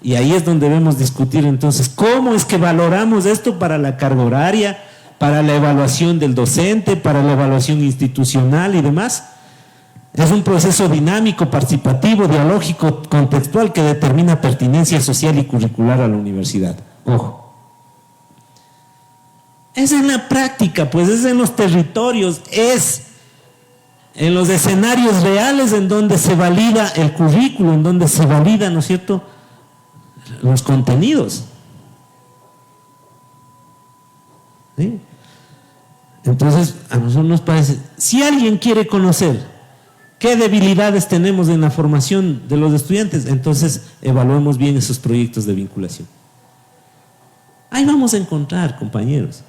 y ahí es donde debemos discutir entonces cómo es que valoramos esto para la carga horaria, para la evaluación del docente, para la evaluación institucional y demás. Es un proceso dinámico, participativo, dialógico, contextual, que determina pertinencia social y curricular a la universidad. Ojo. Es en la práctica, pues es en los territorios, es en los escenarios reales en donde se valida el currículo, en donde se valida, ¿no es cierto?, los contenidos. ¿Sí? Entonces, a nosotros nos parece, si alguien quiere conocer qué debilidades tenemos en la formación de los estudiantes, entonces evaluemos bien esos proyectos de vinculación. Ahí vamos a encontrar, compañeros.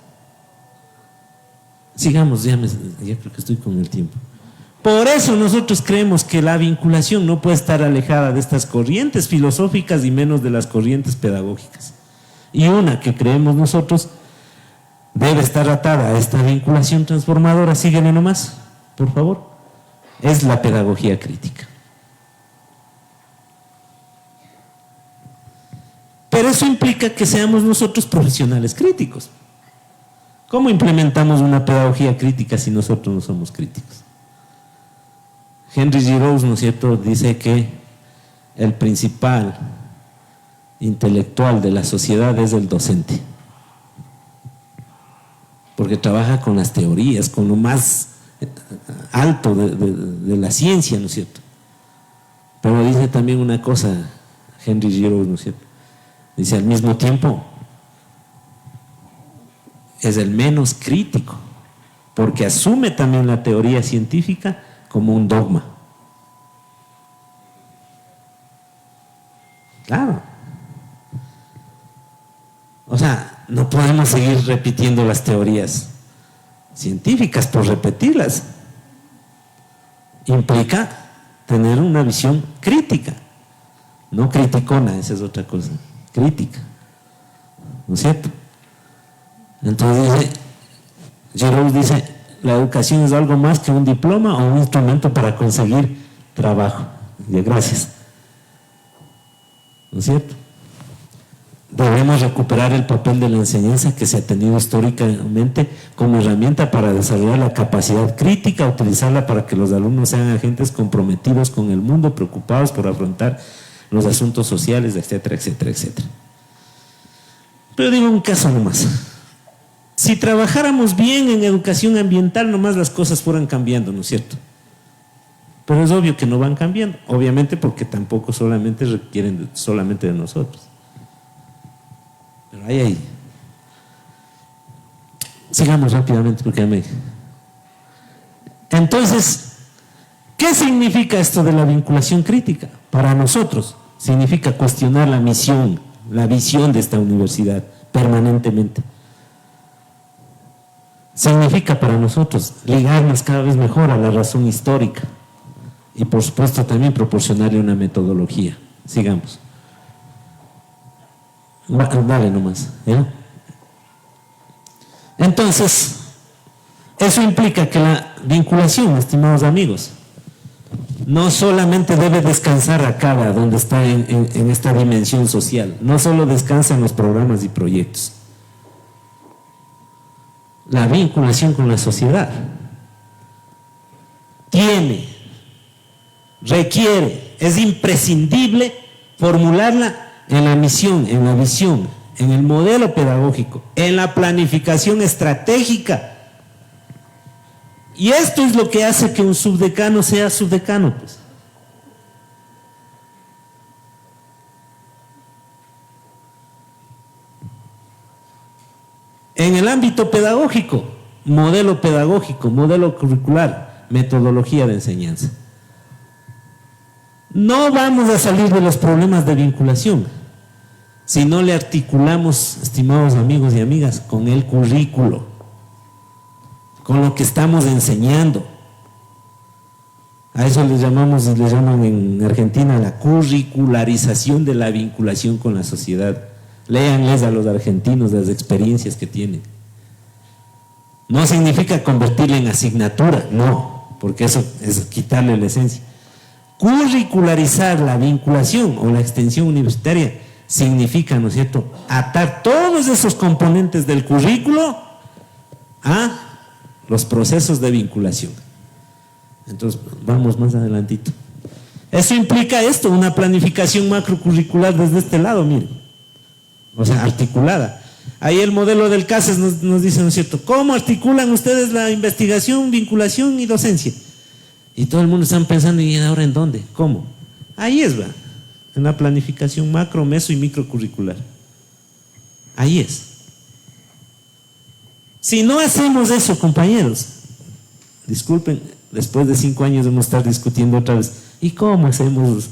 Sigamos, ya creo que estoy con el tiempo. Por eso nosotros creemos que la vinculación no puede estar alejada de estas corrientes filosóficas y menos de las corrientes pedagógicas. Y una que creemos nosotros debe estar atada a esta vinculación transformadora, sígueme nomás, por favor, es la pedagogía crítica. Pero eso implica que seamos nosotros profesionales críticos. ¿Cómo implementamos una pedagogía crítica si nosotros no somos críticos? Henry Giroux, ¿no es cierto?, dice que el principal intelectual de la sociedad es el docente, porque trabaja con las teorías, con lo más alto de la ciencia, ¿no es cierto? Pero dice también una cosa, Henry Giroux, ¿no es cierto? Dice, al mismo tiempo, es el menos crítico, porque asume también la teoría científica como un dogma. Claro. O sea, no podemos seguir repitiendo las teorías científicas por repetirlas. Implica tener una visión crítica, no criticona, esa es otra cosa, crítica, ¿no es cierto? Entonces Giroux dice, la educación es algo más que un diploma o un instrumento para conseguir trabajo. Y gracias, ¿no es cierto? Debemos recuperar el papel de la enseñanza que se ha tenido históricamente como herramienta para desarrollar la capacidad crítica, utilizarla para que los alumnos sean agentes comprometidos con el mundo, preocupados por afrontar los asuntos sociales, etcétera, etcétera, etcétera. Pero digo un caso nomás. Si trabajáramos bien en educación ambiental, nomás las cosas fueran cambiando, ¿no es cierto? Pero es obvio que no van cambiando, obviamente porque tampoco solamente requieren solamente de nosotros. Pero ahí. Sigamos rápidamente porque ya me... Entonces, ¿qué significa esto de la vinculación crítica? Para nosotros significa cuestionar la misión, la visión de esta universidad permanentemente. Significa para nosotros ligarnos cada vez mejor a la razón histórica y por supuesto también proporcionarle una metodología. Sigamos. Dale nomás, ¿ya? Entonces, eso implica que la vinculación, estimados amigos, no solamente debe descansar acá donde está en esta dimensión social, no solo descansa en los programas y proyectos. La vinculación con la sociedad requiere, es imprescindible formularla en la misión, en la visión, en el modelo pedagógico, en la planificación estratégica. Y esto es lo que hace que un subdecano sea subdecano, pues. En el ámbito pedagógico, modelo curricular, metodología de enseñanza. No vamos a salir de los problemas de vinculación si no le articulamos, estimados amigos y amigas, con el currículo, con lo que estamos enseñando. A eso les llaman en Argentina la curricularización de la vinculación con la sociedad. Léanles a los argentinos las experiencias que tienen. No significa convertirla en asignatura, no, porque eso es quitarle la esencia. Curricularizar la vinculación o la extensión universitaria significa, ¿no es cierto?, atar todos esos componentes del currículo a los procesos de vinculación. Entonces, vamos más adelantito. Eso implica esto, una planificación macrocurricular desde este lado, miren. O sea, articulada. Ahí el modelo del CASES nos dice, ¿no es cierto?, ¿cómo articulan ustedes la investigación, vinculación y docencia? Y todo el mundo está pensando, ¿y ahora en dónde? ¿Cómo? Ahí es, va, en la planificación macro, meso y microcurricular. Ahí es. Si no hacemos eso, compañeros, disculpen, después de 5 años vamos a estar discutiendo otra vez, ¿y cómo hacemos?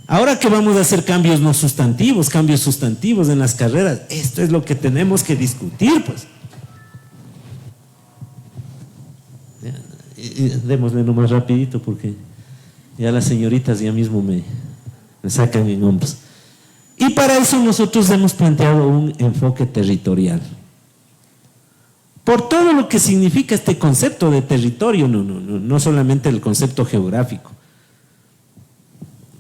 Ahora que vamos a hacer cambios no sustantivos, cambios sustantivos en las carreras, esto es lo que tenemos que discutir, pues. Démosle nomás rapidito porque ya las señoritas ya mismo me sacan en hombros. Y para eso nosotros hemos planteado un enfoque territorial. Por todo lo que significa este concepto de territorio, no solamente el concepto geográfico.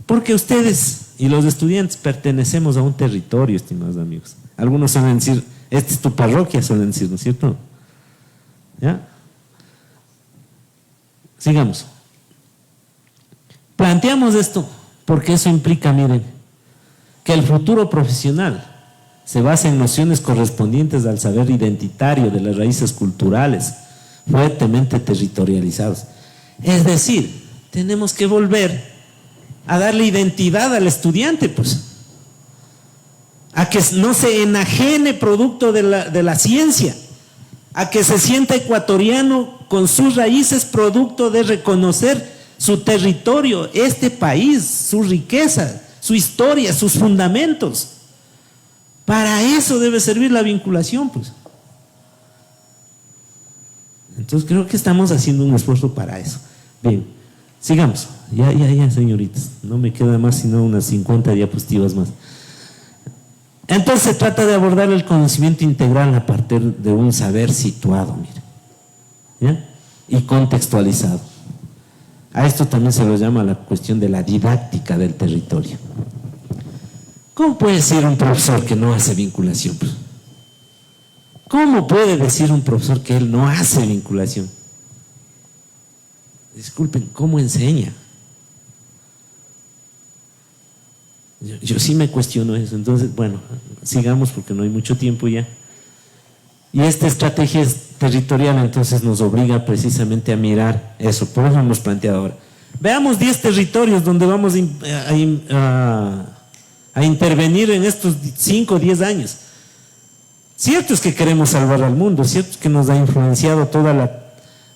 Porque ustedes y los estudiantes pertenecemos a un territorio, estimados amigos. Algunos suelen decir, esta es tu parroquia, suelen decir, ¿no es cierto? ¿Ya? Sigamos. Planteamos esto porque eso implica, miren, que el futuro profesional se basa en nociones correspondientes al saber identitario de las raíces culturales, fuertemente territorializados. Es decir, tenemos que volver a darle identidad al estudiante, pues, a que no se enajene producto de la ciencia, a que se sienta ecuatoriano con sus raíces producto de reconocer su territorio, este país, su riqueza, su historia, sus fundamentos. Para eso debe servir la vinculación, pues. Entonces creo que estamos haciendo un esfuerzo para eso. Bien, sigamos. Ya, señoritas. No me queda más sino unas 50 diapositivas más. Entonces se trata de abordar el conocimiento integral a partir de un saber situado, mira, ¿ya? Y contextualizado. A esto también se lo llama la cuestión de la didáctica del territorio. ¿Cómo puede ser un profesor que no hace vinculación? ¿Cómo puede decir un profesor que él no hace vinculación? Disculpen, ¿cómo enseña? Yo sí me cuestiono eso. Entonces, bueno, sigamos porque no hay mucho tiempo ya. Y esta estrategia territorial entonces nos obliga precisamente a mirar eso. Por eso hemos planteado ahora. Veamos 10 territorios donde vamos a intervenir en estos 5 o 10 años. Cierto es que queremos salvar al mundo, cierto es que nos ha influenciado toda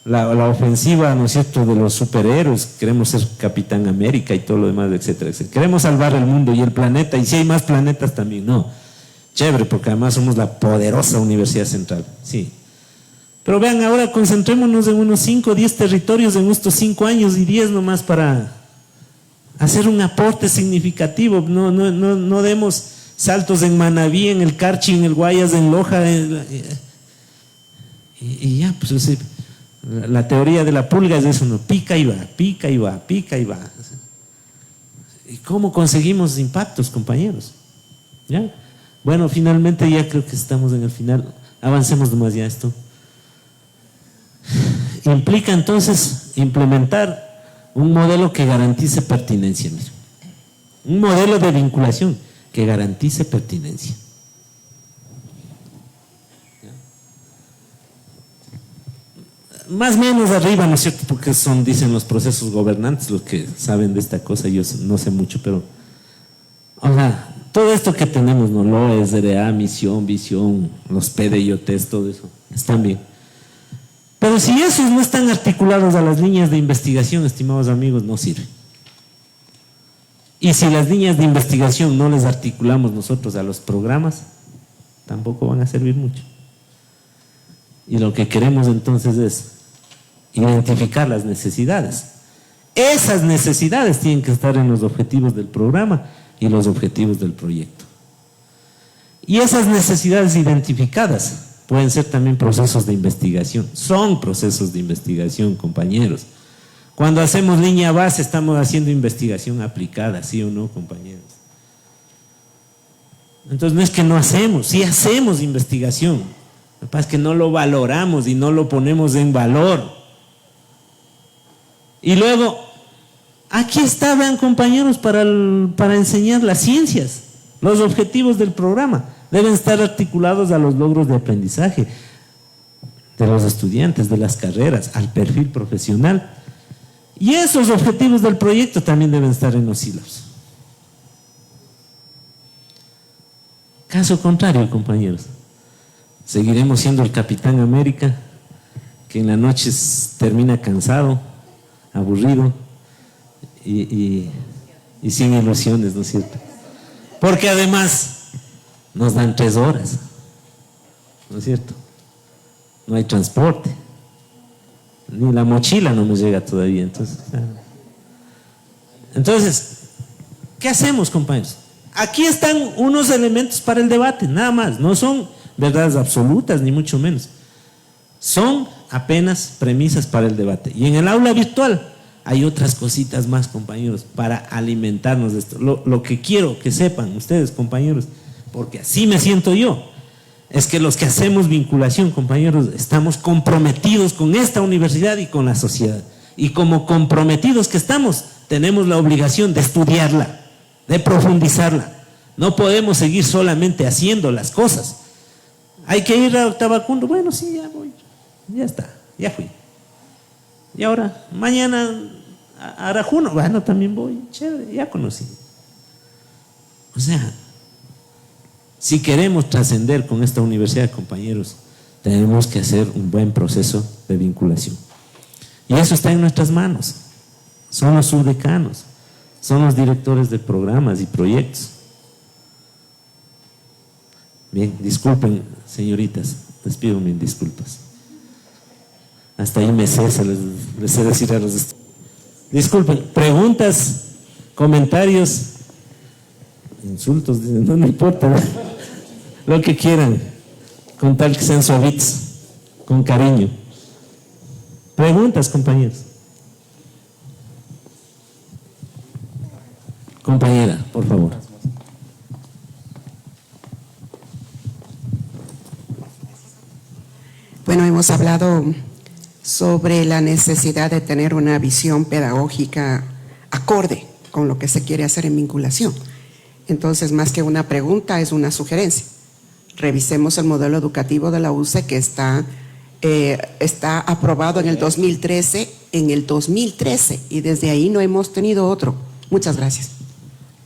la ofensiva, ¿no es cierto?, de los superhéroes. Queremos ser Capitán América y todo lo demás, etcétera, etcétera. Queremos salvar el mundo y el planeta, y si hay más planetas también, no. Chévere, porque además somos la poderosa Universidad Central, sí. Pero vean, ahora concentrémonos en unos 5 o 10 territorios en estos 5 años y 10 nomás para hacer un aporte significativo. No demos saltos en Manabí, en el Carchi, en el Guayas, en Loja, y ya, pues la teoría de la pulga es eso, ¿no? Pica y va, pica y va, pica y va. ¿Y cómo conseguimos impactos, compañeros? ¿Ya? Bueno, finalmente ya creo que estamos en el final. Avancemos nomás ya esto. Implica entonces implementar un modelo que garantice pertinencia. Mira. Un modelo de vinculación que garantice pertinencia. Más o menos arriba, ¿no es cierto? Porque son, dicen los procesos gobernantes, los que saben de esta cosa, yo no sé mucho, pero, o sea, todo esto que tenemos, ¿no? LOE, SDA, misión, visión, los PDIOTs, todo eso, están bien. Pero si esos no están articulados a las líneas de investigación, estimados amigos, no sirve. Y si las líneas de investigación no les articulamos nosotros a los programas, tampoco van a servir mucho. Y lo que queremos entonces es identificar las necesidades. Esas necesidades tienen que estar en los objetivos del programa y los objetivos del proyecto. Y esas necesidades identificadas pueden ser también procesos de investigación. Son procesos de investigación, compañeros. Cuando hacemos línea base estamos haciendo investigación aplicada, ¿sí o no, compañeros? Entonces no es que no hacemos, sí hacemos investigación. Lo que pasa es que no lo valoramos y no lo ponemos en valor. Y luego, aquí está, vean, compañeros, para enseñar las ciencias. Los objetivos del programa deben estar articulados a los logros de aprendizaje de los estudiantes, de las carreras, al perfil profesional. Y esos objetivos del proyecto también deben estar en los sílabos. Caso contrario, compañeros, seguiremos siendo el Capitán América, que en la noche termina cansado, aburrido y sin ilusiones, ¿no es cierto? Porque además nos dan 3 horas, ¿no es cierto? No hay transporte, ni la mochila no nos llega todavía. Entonces, ¿qué hacemos, compañeros? Aquí están unos elementos para el debate, nada más. No son verdades absolutas, ni mucho menos. Son apenas premisas para el debate. Y en el aula virtual hay otras cositas más, compañeros, para alimentarnos de esto. Lo que quiero que sepan ustedes, compañeros, porque así me siento yo, es que los que hacemos vinculación, compañeros, estamos comprometidos con esta universidad y con la sociedad. Y como comprometidos que estamos, tenemos la obligación de estudiarla, de profundizarla. No podemos seguir solamente haciendo las cosas. Hay que ir a Tabacundo. Bueno, sí, ya voy. Ya está, ya fui. Y ahora, mañana a Arajuno. Bueno, también voy. Chévere, ya conocí. O sea, si queremos trascender con esta universidad, compañeros, tenemos que hacer un buen proceso de vinculación. Y eso está en nuestras manos. Son los subdecanos, son los directores de programas y proyectos. Bien, disculpen, señoritas, les pido mil disculpas. Hasta ahí me cesa, les sé decir a los estudiantes. Disculpen, preguntas, comentarios, insultos, no me importa, lo que quieran, con tal que sean suavitos, con cariño. Preguntas, compañeros. Compañera, por favor. Bueno, hemos hablado sobre la necesidad de tener una visión pedagógica acorde con lo que se quiere hacer en vinculación. Entonces, más que una pregunta, es una sugerencia. Revisemos el modelo educativo de la UCE que está aprobado en el 2013, y desde ahí no hemos tenido otro. Muchas gracias.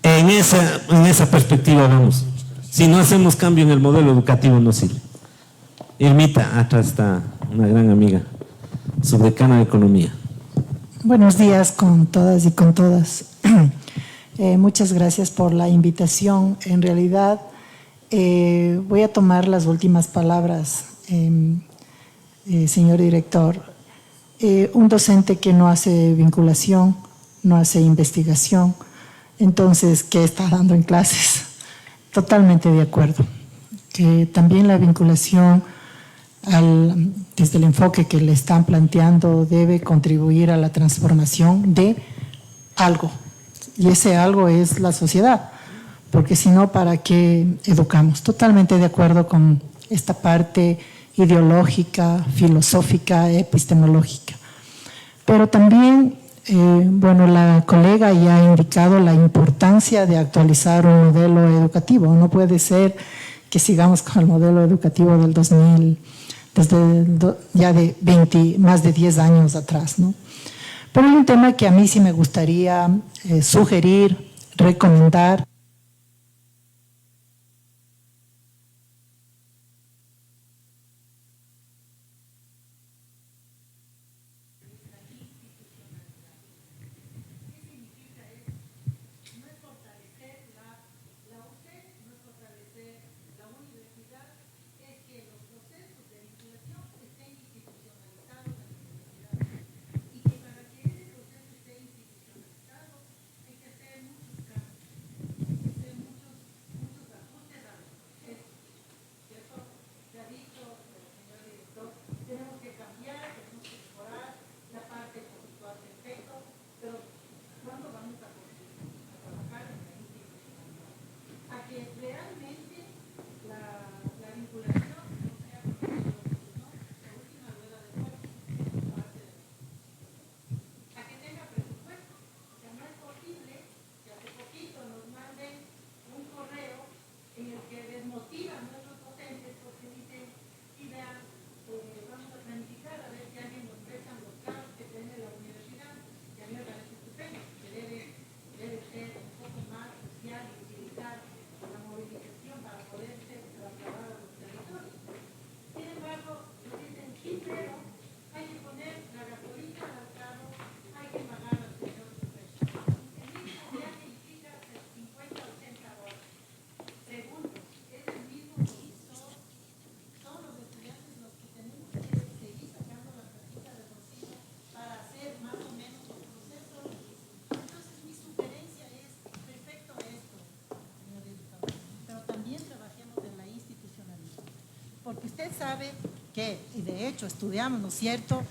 En esa perspectiva vamos. Si no hacemos cambio en el modelo educativo, no sirve. Irmita, atrás está una gran amiga, subdecana de Economía. Buenos días con todas y con todas. Muchas gracias por la invitación. En realidad, voy a tomar las últimas palabras, señor director. Un docente que no hace vinculación, no hace investigación, entonces, ¿qué está dando en clases? Totalmente de acuerdo. Que también la vinculación, desde el enfoque que le están planteando, debe contribuir a la transformación de algo. Y ese algo es la sociedad, porque si no, ¿para qué educamos? Totalmente de acuerdo con esta parte ideológica, filosófica, epistemológica. Pero también Bueno, la colega ya ha indicado la importancia de actualizar un modelo educativo. No puede ser que sigamos con el modelo educativo del 2000, ya de más de 10 años atrás, ¿no? Pero hay un tema que a mí sí me gustaría sugerir, recomendar. Porque usted sabe que, y de hecho estudiamos, ¿no es cierto?,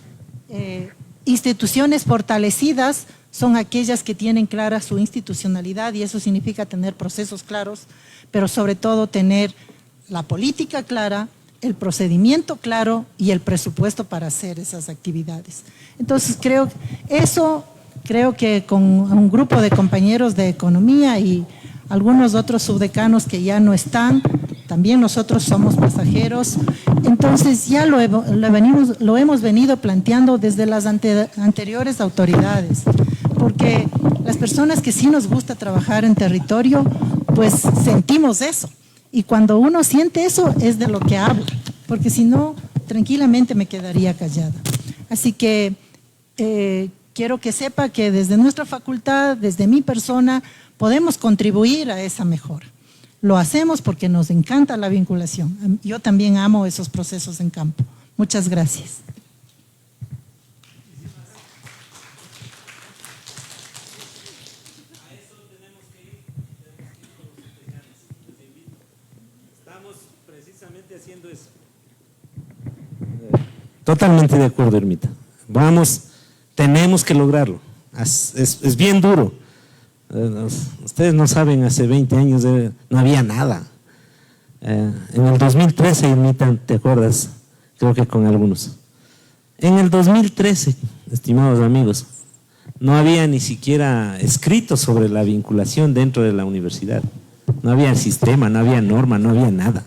instituciones fortalecidas son aquellas que tienen clara su institucionalidad, y eso significa tener procesos claros, pero sobre todo tener la política clara, el procedimiento claro y el presupuesto para hacer esas actividades. Entonces creo que con un grupo de compañeros de economía y algunos otros subdecanos que ya no están, también nosotros somos pasajeros, entonces ya lo hemos venido planteando desde las anteriores autoridades, porque las personas que sí nos gusta trabajar en territorio, pues sentimos eso, y cuando uno siente eso es de lo que habla, porque si no, tranquilamente me quedaría callada. Así que quiero que sepa que desde nuestra facultad, desde mi persona, podemos contribuir a esa mejora. Lo hacemos porque nos encanta la vinculación. Yo también amo esos procesos en campo. Muchas gracias. Estamos precisamente haciendo eso. Totalmente de acuerdo, Ermita. Vamos, tenemos que lograrlo. Es bien duro. Ustedes no saben, hace 20 años no había nada. En el 2013, Ermita, ¿te acuerdas? Creo que con algunos. En el 2013, estimados amigos, no había ni siquiera escrito sobre la vinculación dentro de la universidad. No había sistema, no había norma, no había nada.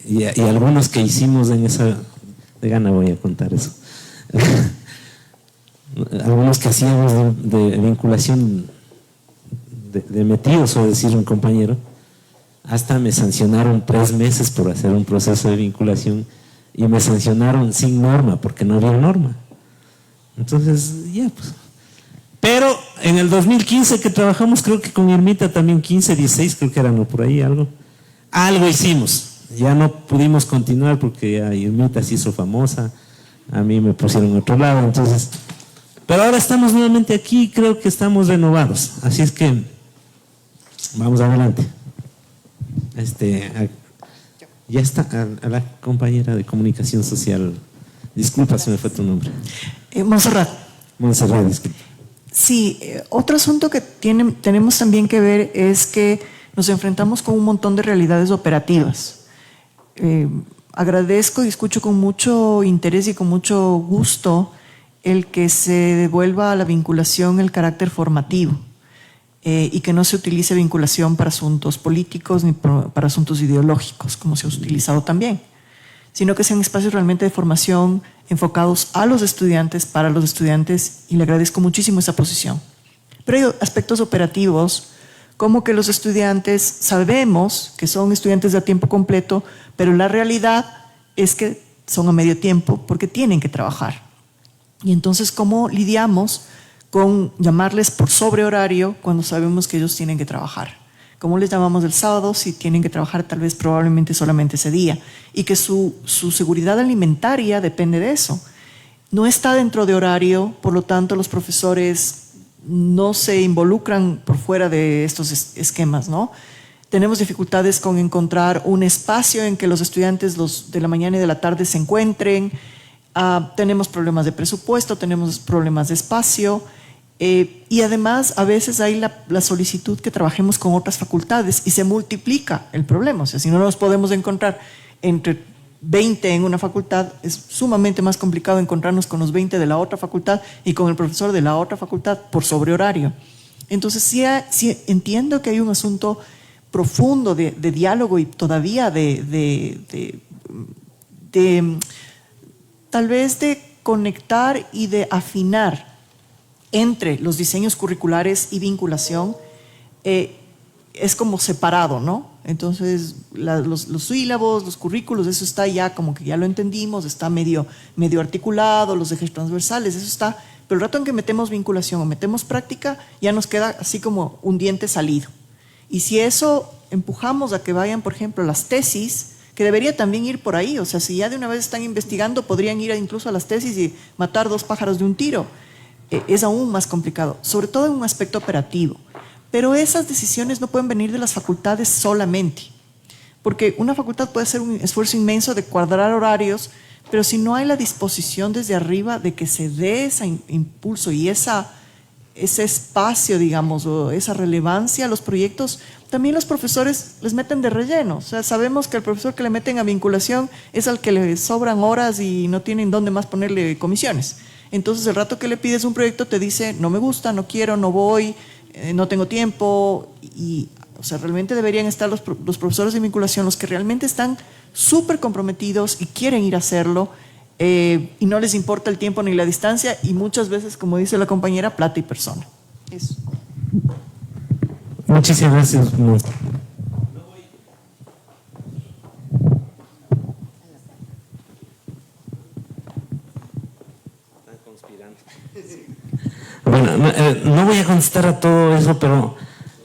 Y algunos que hicimos en esa... De gana voy a contar eso. Algunos que hacíamos de vinculación de metidos, o decir un compañero, hasta me sancionaron 3 meses por hacer un proceso de vinculación, y me sancionaron sin norma, porque no había norma. Entonces, ya pues. Pero en el 2015 que trabajamos, creo que con Irmita también, 15, 16, creo que eran por ahí algo hicimos. Ya no pudimos continuar porque ya Irmita se hizo famosa, a mí me pusieron a otro lado, entonces... Pero ahora estamos nuevamente aquí y creo que estamos renovados. Así es que vamos adelante. Ya está a la compañera de comunicación social. Disculpa, se me fue tu nombre. Montserrat. Montserrat, disculpa. Sí, otro asunto que tenemos también que ver es que nos enfrentamos con un montón de realidades operativas. Agradezco y escucho con mucho interés y con mucho gusto el que se devuelva a la vinculación el carácter formativo y que no se utilice vinculación para asuntos políticos ni para asuntos ideológicos, como se ha utilizado también, sino que sean espacios realmente de formación enfocados a los estudiantes, para los estudiantes, y le agradezco muchísimo esa posición. Pero hay aspectos operativos, como que los estudiantes sabemos que son estudiantes de a tiempo completo, pero la realidad es que son a medio tiempo porque tienen que trabajar. Y entonces, ¿cómo lidiamos con llamarles por sobrehorario cuando sabemos que ellos tienen que trabajar? ¿Cómo les llamamos el sábado si tienen que trabajar tal vez probablemente solamente ese día? Y que su seguridad alimentaria depende de eso. No está dentro de horario, por lo tanto los profesores no se involucran por fuera de estos esquemas, ¿no? Tenemos dificultades con encontrar un espacio en que los estudiantes de la mañana y de la tarde se encuentren. Tenemos problemas de presupuesto, tenemos problemas de espacio. Y además a veces hay la solicitud que trabajemos con otras facultades y se multiplica el problema. O sea, si no nos podemos encontrar entre 20 en una facultad, es sumamente más complicado encontrarnos con los 20 de la otra facultad y con el profesor de la otra facultad por sobrehorario. Entonces sí entiendo que hay un asunto profundo de diálogo y todavía tal vez de conectar y de afinar entre los diseños curriculares y vinculación. Es como separado, ¿no? Entonces los sílabos, los currículos, eso está ya como que ya lo entendimos, está medio articulado, los ejes transversales, eso está, pero el rato en que metemos vinculación o metemos práctica, ya nos queda así como un diente salido. Y si eso empujamos a que vayan, por ejemplo, las tesis, que debería también ir por ahí, o sea, si ya de una vez están investigando, podrían ir incluso a las tesis y matar 2 pájaros de un tiro. Es aún más complicado, sobre todo en un aspecto operativo. Pero esas decisiones no pueden venir de las facultades solamente, porque una facultad puede hacer un esfuerzo inmenso de cuadrar horarios, pero si no hay la disposición desde arriba de que se dé ese impulso y ese espacio, digamos, o esa relevancia a los proyectos, también los profesores les meten de relleno. O sea, sabemos que el profesor que le meten a vinculación es al que le sobran horas y no tienen dónde más ponerle comisiones. Entonces, el rato que le pides un proyecto te dice, no me gusta, no quiero, no voy, no tengo tiempo. Y, o sea, realmente deberían estar los profesores de vinculación, los que realmente están súper comprometidos y quieren ir a hacerlo, y no les importa el tiempo ni la distancia, y muchas veces, como dice la compañera, plata y persona. Eso. Muchísimas gracias. Bueno, no voy a contestar a todo eso, pero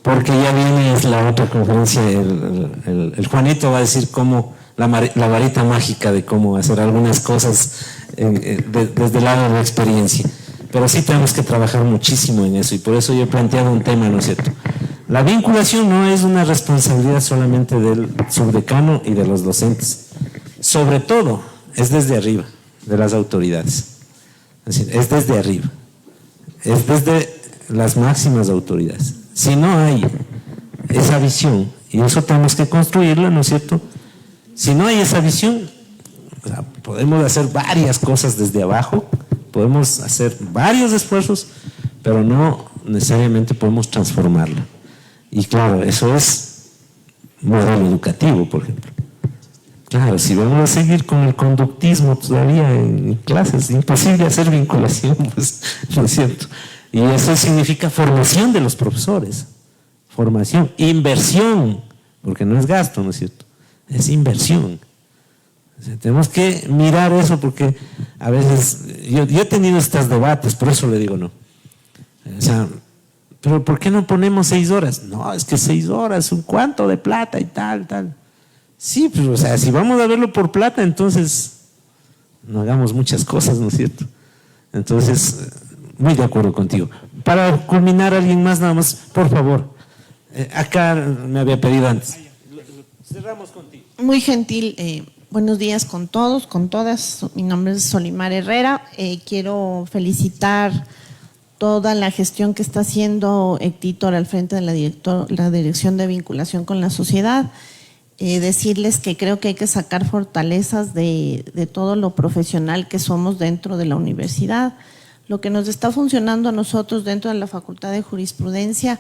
porque ya viene la otra conferencia, el Juanito va a decir cómo la varita mágica de cómo hacer algunas cosas desde el lado de la experiencia. Pero sí tenemos que trabajar muchísimo en eso, y por eso yo he planteado un tema, ¿no es cierto? La vinculación no es una responsabilidad solamente del subdecano y de los docentes, sobre todo es desde arriba, de las autoridades. Es decir, es desde arriba. Es desde las máximas autoridades. Si no hay esa visión, y eso tenemos que construirla, ¿no es cierto? Si no hay esa visión, o sea, podemos hacer varias cosas desde abajo, podemos hacer varios esfuerzos, pero no necesariamente podemos transformarla. Y claro, eso es modelo educativo, por ejemplo. Claro, si vamos a seguir con el conductismo todavía en clases, es imposible hacer vinculación, pues, ¿no es cierto? Y eso significa formación de los profesores, formación, inversión, porque no es gasto, ¿no es cierto? Es inversión. O sea, tenemos que mirar eso, porque a veces, yo he tenido estos debates, por eso le digo no. O sea, pero ¿por qué no ponemos 6 horas? No, es que 6 horas, ¿un cuánto de plata y tal? Sí, pues, o sea, si vamos a verlo por plata, entonces no hagamos muchas cosas, ¿no es cierto? Entonces, muy de acuerdo contigo. Para culminar, alguien más, nada más, por favor. Acá me había pedido antes. Cerramos contigo. Muy gentil. Buenos días con todos, con todas. Mi nombre es Solimar Herrera. Quiero felicitar toda la gestión que está haciendo Héctor al frente de la Dirección de Vinculación con la Sociedad. Decirles que creo que hay que sacar fortalezas de todo lo profesional que somos dentro de la universidad. Lo que nos está funcionando a nosotros dentro de la Facultad de Jurisprudencia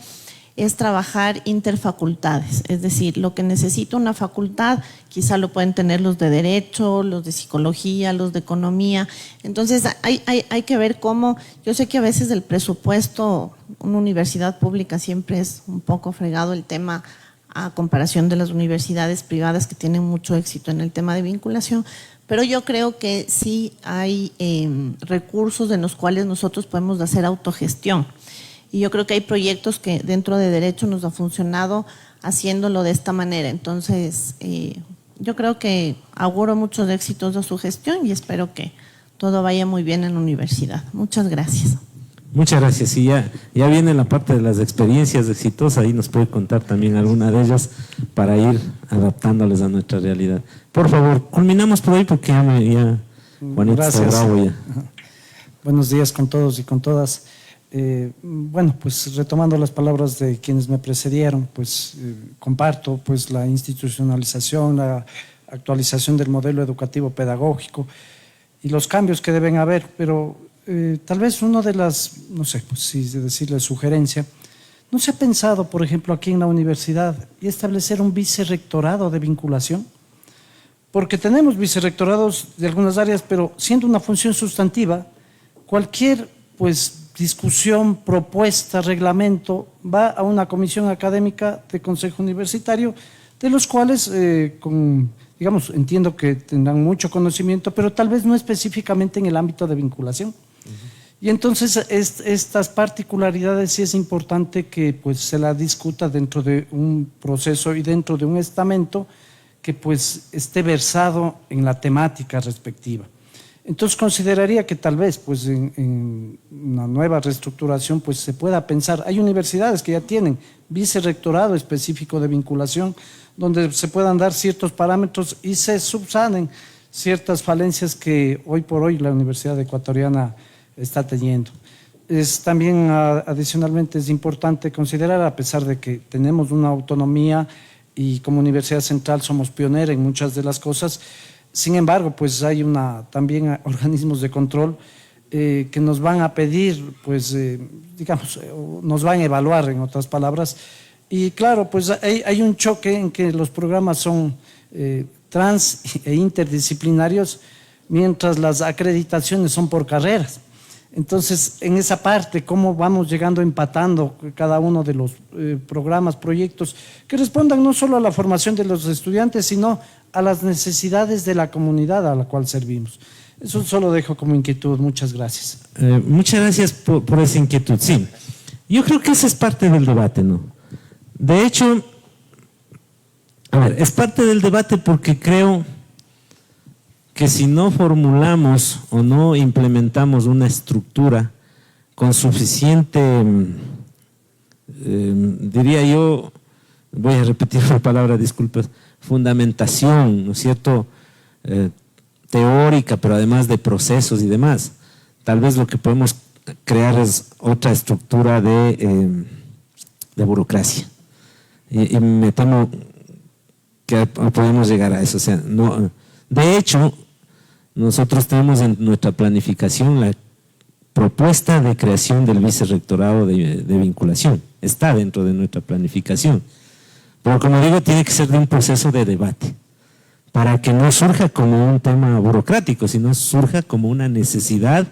es trabajar interfacultades, es decir, lo que necesita una facultad quizá lo pueden tener los de Derecho, los de Psicología, los de Economía. Entonces hay que ver cómo, yo sé que a veces el presupuesto, una universidad pública siempre es un poco fregado el tema a comparación de las universidades privadas que tienen mucho éxito en el tema de vinculación, pero yo creo que sí hay recursos en los cuales nosotros podemos hacer autogestión. Y yo creo que hay proyectos que dentro de Derecho nos ha funcionado haciéndolo de esta manera. Entonces, yo creo que auguro muchos éxitos de su gestión y espero que todo vaya muy bien en la universidad. Muchas gracias. Muchas gracias. Y ya viene la parte de las experiencias exitosas, ahí nos puede contar también alguna de ellas para ir adaptándoles a nuestra realidad. Por favor, culminamos por ahí porque ya Juanito está bravo ya. Buenos días con todos y con todas. Bueno, pues retomando las palabras de quienes me precedieron, pues comparto pues la institucionalización, la actualización del modelo educativo pedagógico y los cambios que deben haber, pero tal vez una de las, no sé, pues si decirle sugerencia, ¿no se ha pensado, por ejemplo, aquí en la universidad y establecer un vicerrectorado de vinculación? Porque tenemos vicerrectorados de algunas áreas, pero siendo una función sustantiva, cualquier pues discusión, propuesta, reglamento, va a una comisión académica de consejo universitario, de los cuales, digamos, entiendo que tendrán mucho conocimiento, pero tal vez no específicamente en el ámbito de vinculación. Y entonces estas particularidades sí es importante que pues se la discuta dentro de un proceso y dentro de un estamento que pues esté versado en la temática respectiva. Entonces consideraría que tal vez pues en una nueva reestructuración pues se pueda pensar, hay universidades que ya tienen vicerrectorado específico de vinculación donde se puedan dar ciertos parámetros y se subsanen ciertas falencias que hoy por hoy la Universidad Ecuatoriana está teniendo. También adicionalmente es importante considerar, a pesar de que tenemos una autonomía y como Universidad Central somos pionera en muchas de las cosas, sin embargo, pues hay también organismos de control que nos van a pedir, pues digamos, nos van a evaluar en otras palabras. Y claro, pues hay un choque en que los programas son trans e interdisciplinarios, mientras las acreditaciones son por carreras. Entonces, en esa parte, cómo vamos llegando empatando cada uno de los programas, proyectos, que respondan no solo a la formación de los estudiantes, sino a las necesidades de la comunidad a la cual servimos. Eso solo dejo como inquietud. Muchas gracias. Muchas gracias por esa inquietud. Sí, yo creo que esa es parte del debate, ¿no? De hecho, a ver, es parte del debate porque creo que si no formulamos o no implementamos una estructura con suficiente, diría yo, voy a repetir la palabra, disculpas, fundamentación, ¿no es cierto?, teórica, pero además de procesos y demás. Tal vez lo que podemos crear es otra estructura de burocracia. Y me temo que podemos llegar a eso. O sea, no, de hecho, nosotros tenemos en nuestra planificación la propuesta de creación del vicerrectorado de vinculación. Está dentro de nuestra planificación. Pero como digo, tiene que ser de un proceso de debate, para que no surja como un tema burocrático, sino surja como una necesidad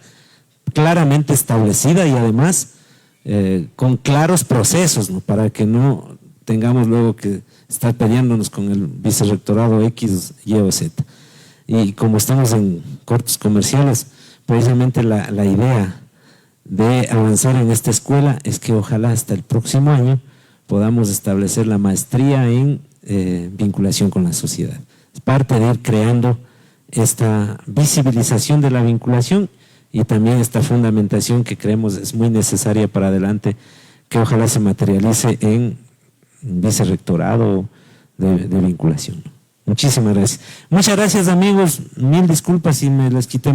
claramente establecida y además con claros procesos, ¿no? Para que no tengamos luego que estar peleándonos con el vicerrectorado X, Y o Z. Y como estamos en cortos comerciales, precisamente la idea de avanzar en esta escuela es que ojalá hasta el próximo año podamos establecer la maestría en vinculación con la sociedad. Es parte de ir creando esta visibilización de la vinculación y también esta fundamentación que creemos es muy necesaria para adelante, que ojalá se materialice en vicerrectorado de vinculación. Muchísimas gracias. Muchas gracias, amigos. Mil disculpas si me les quité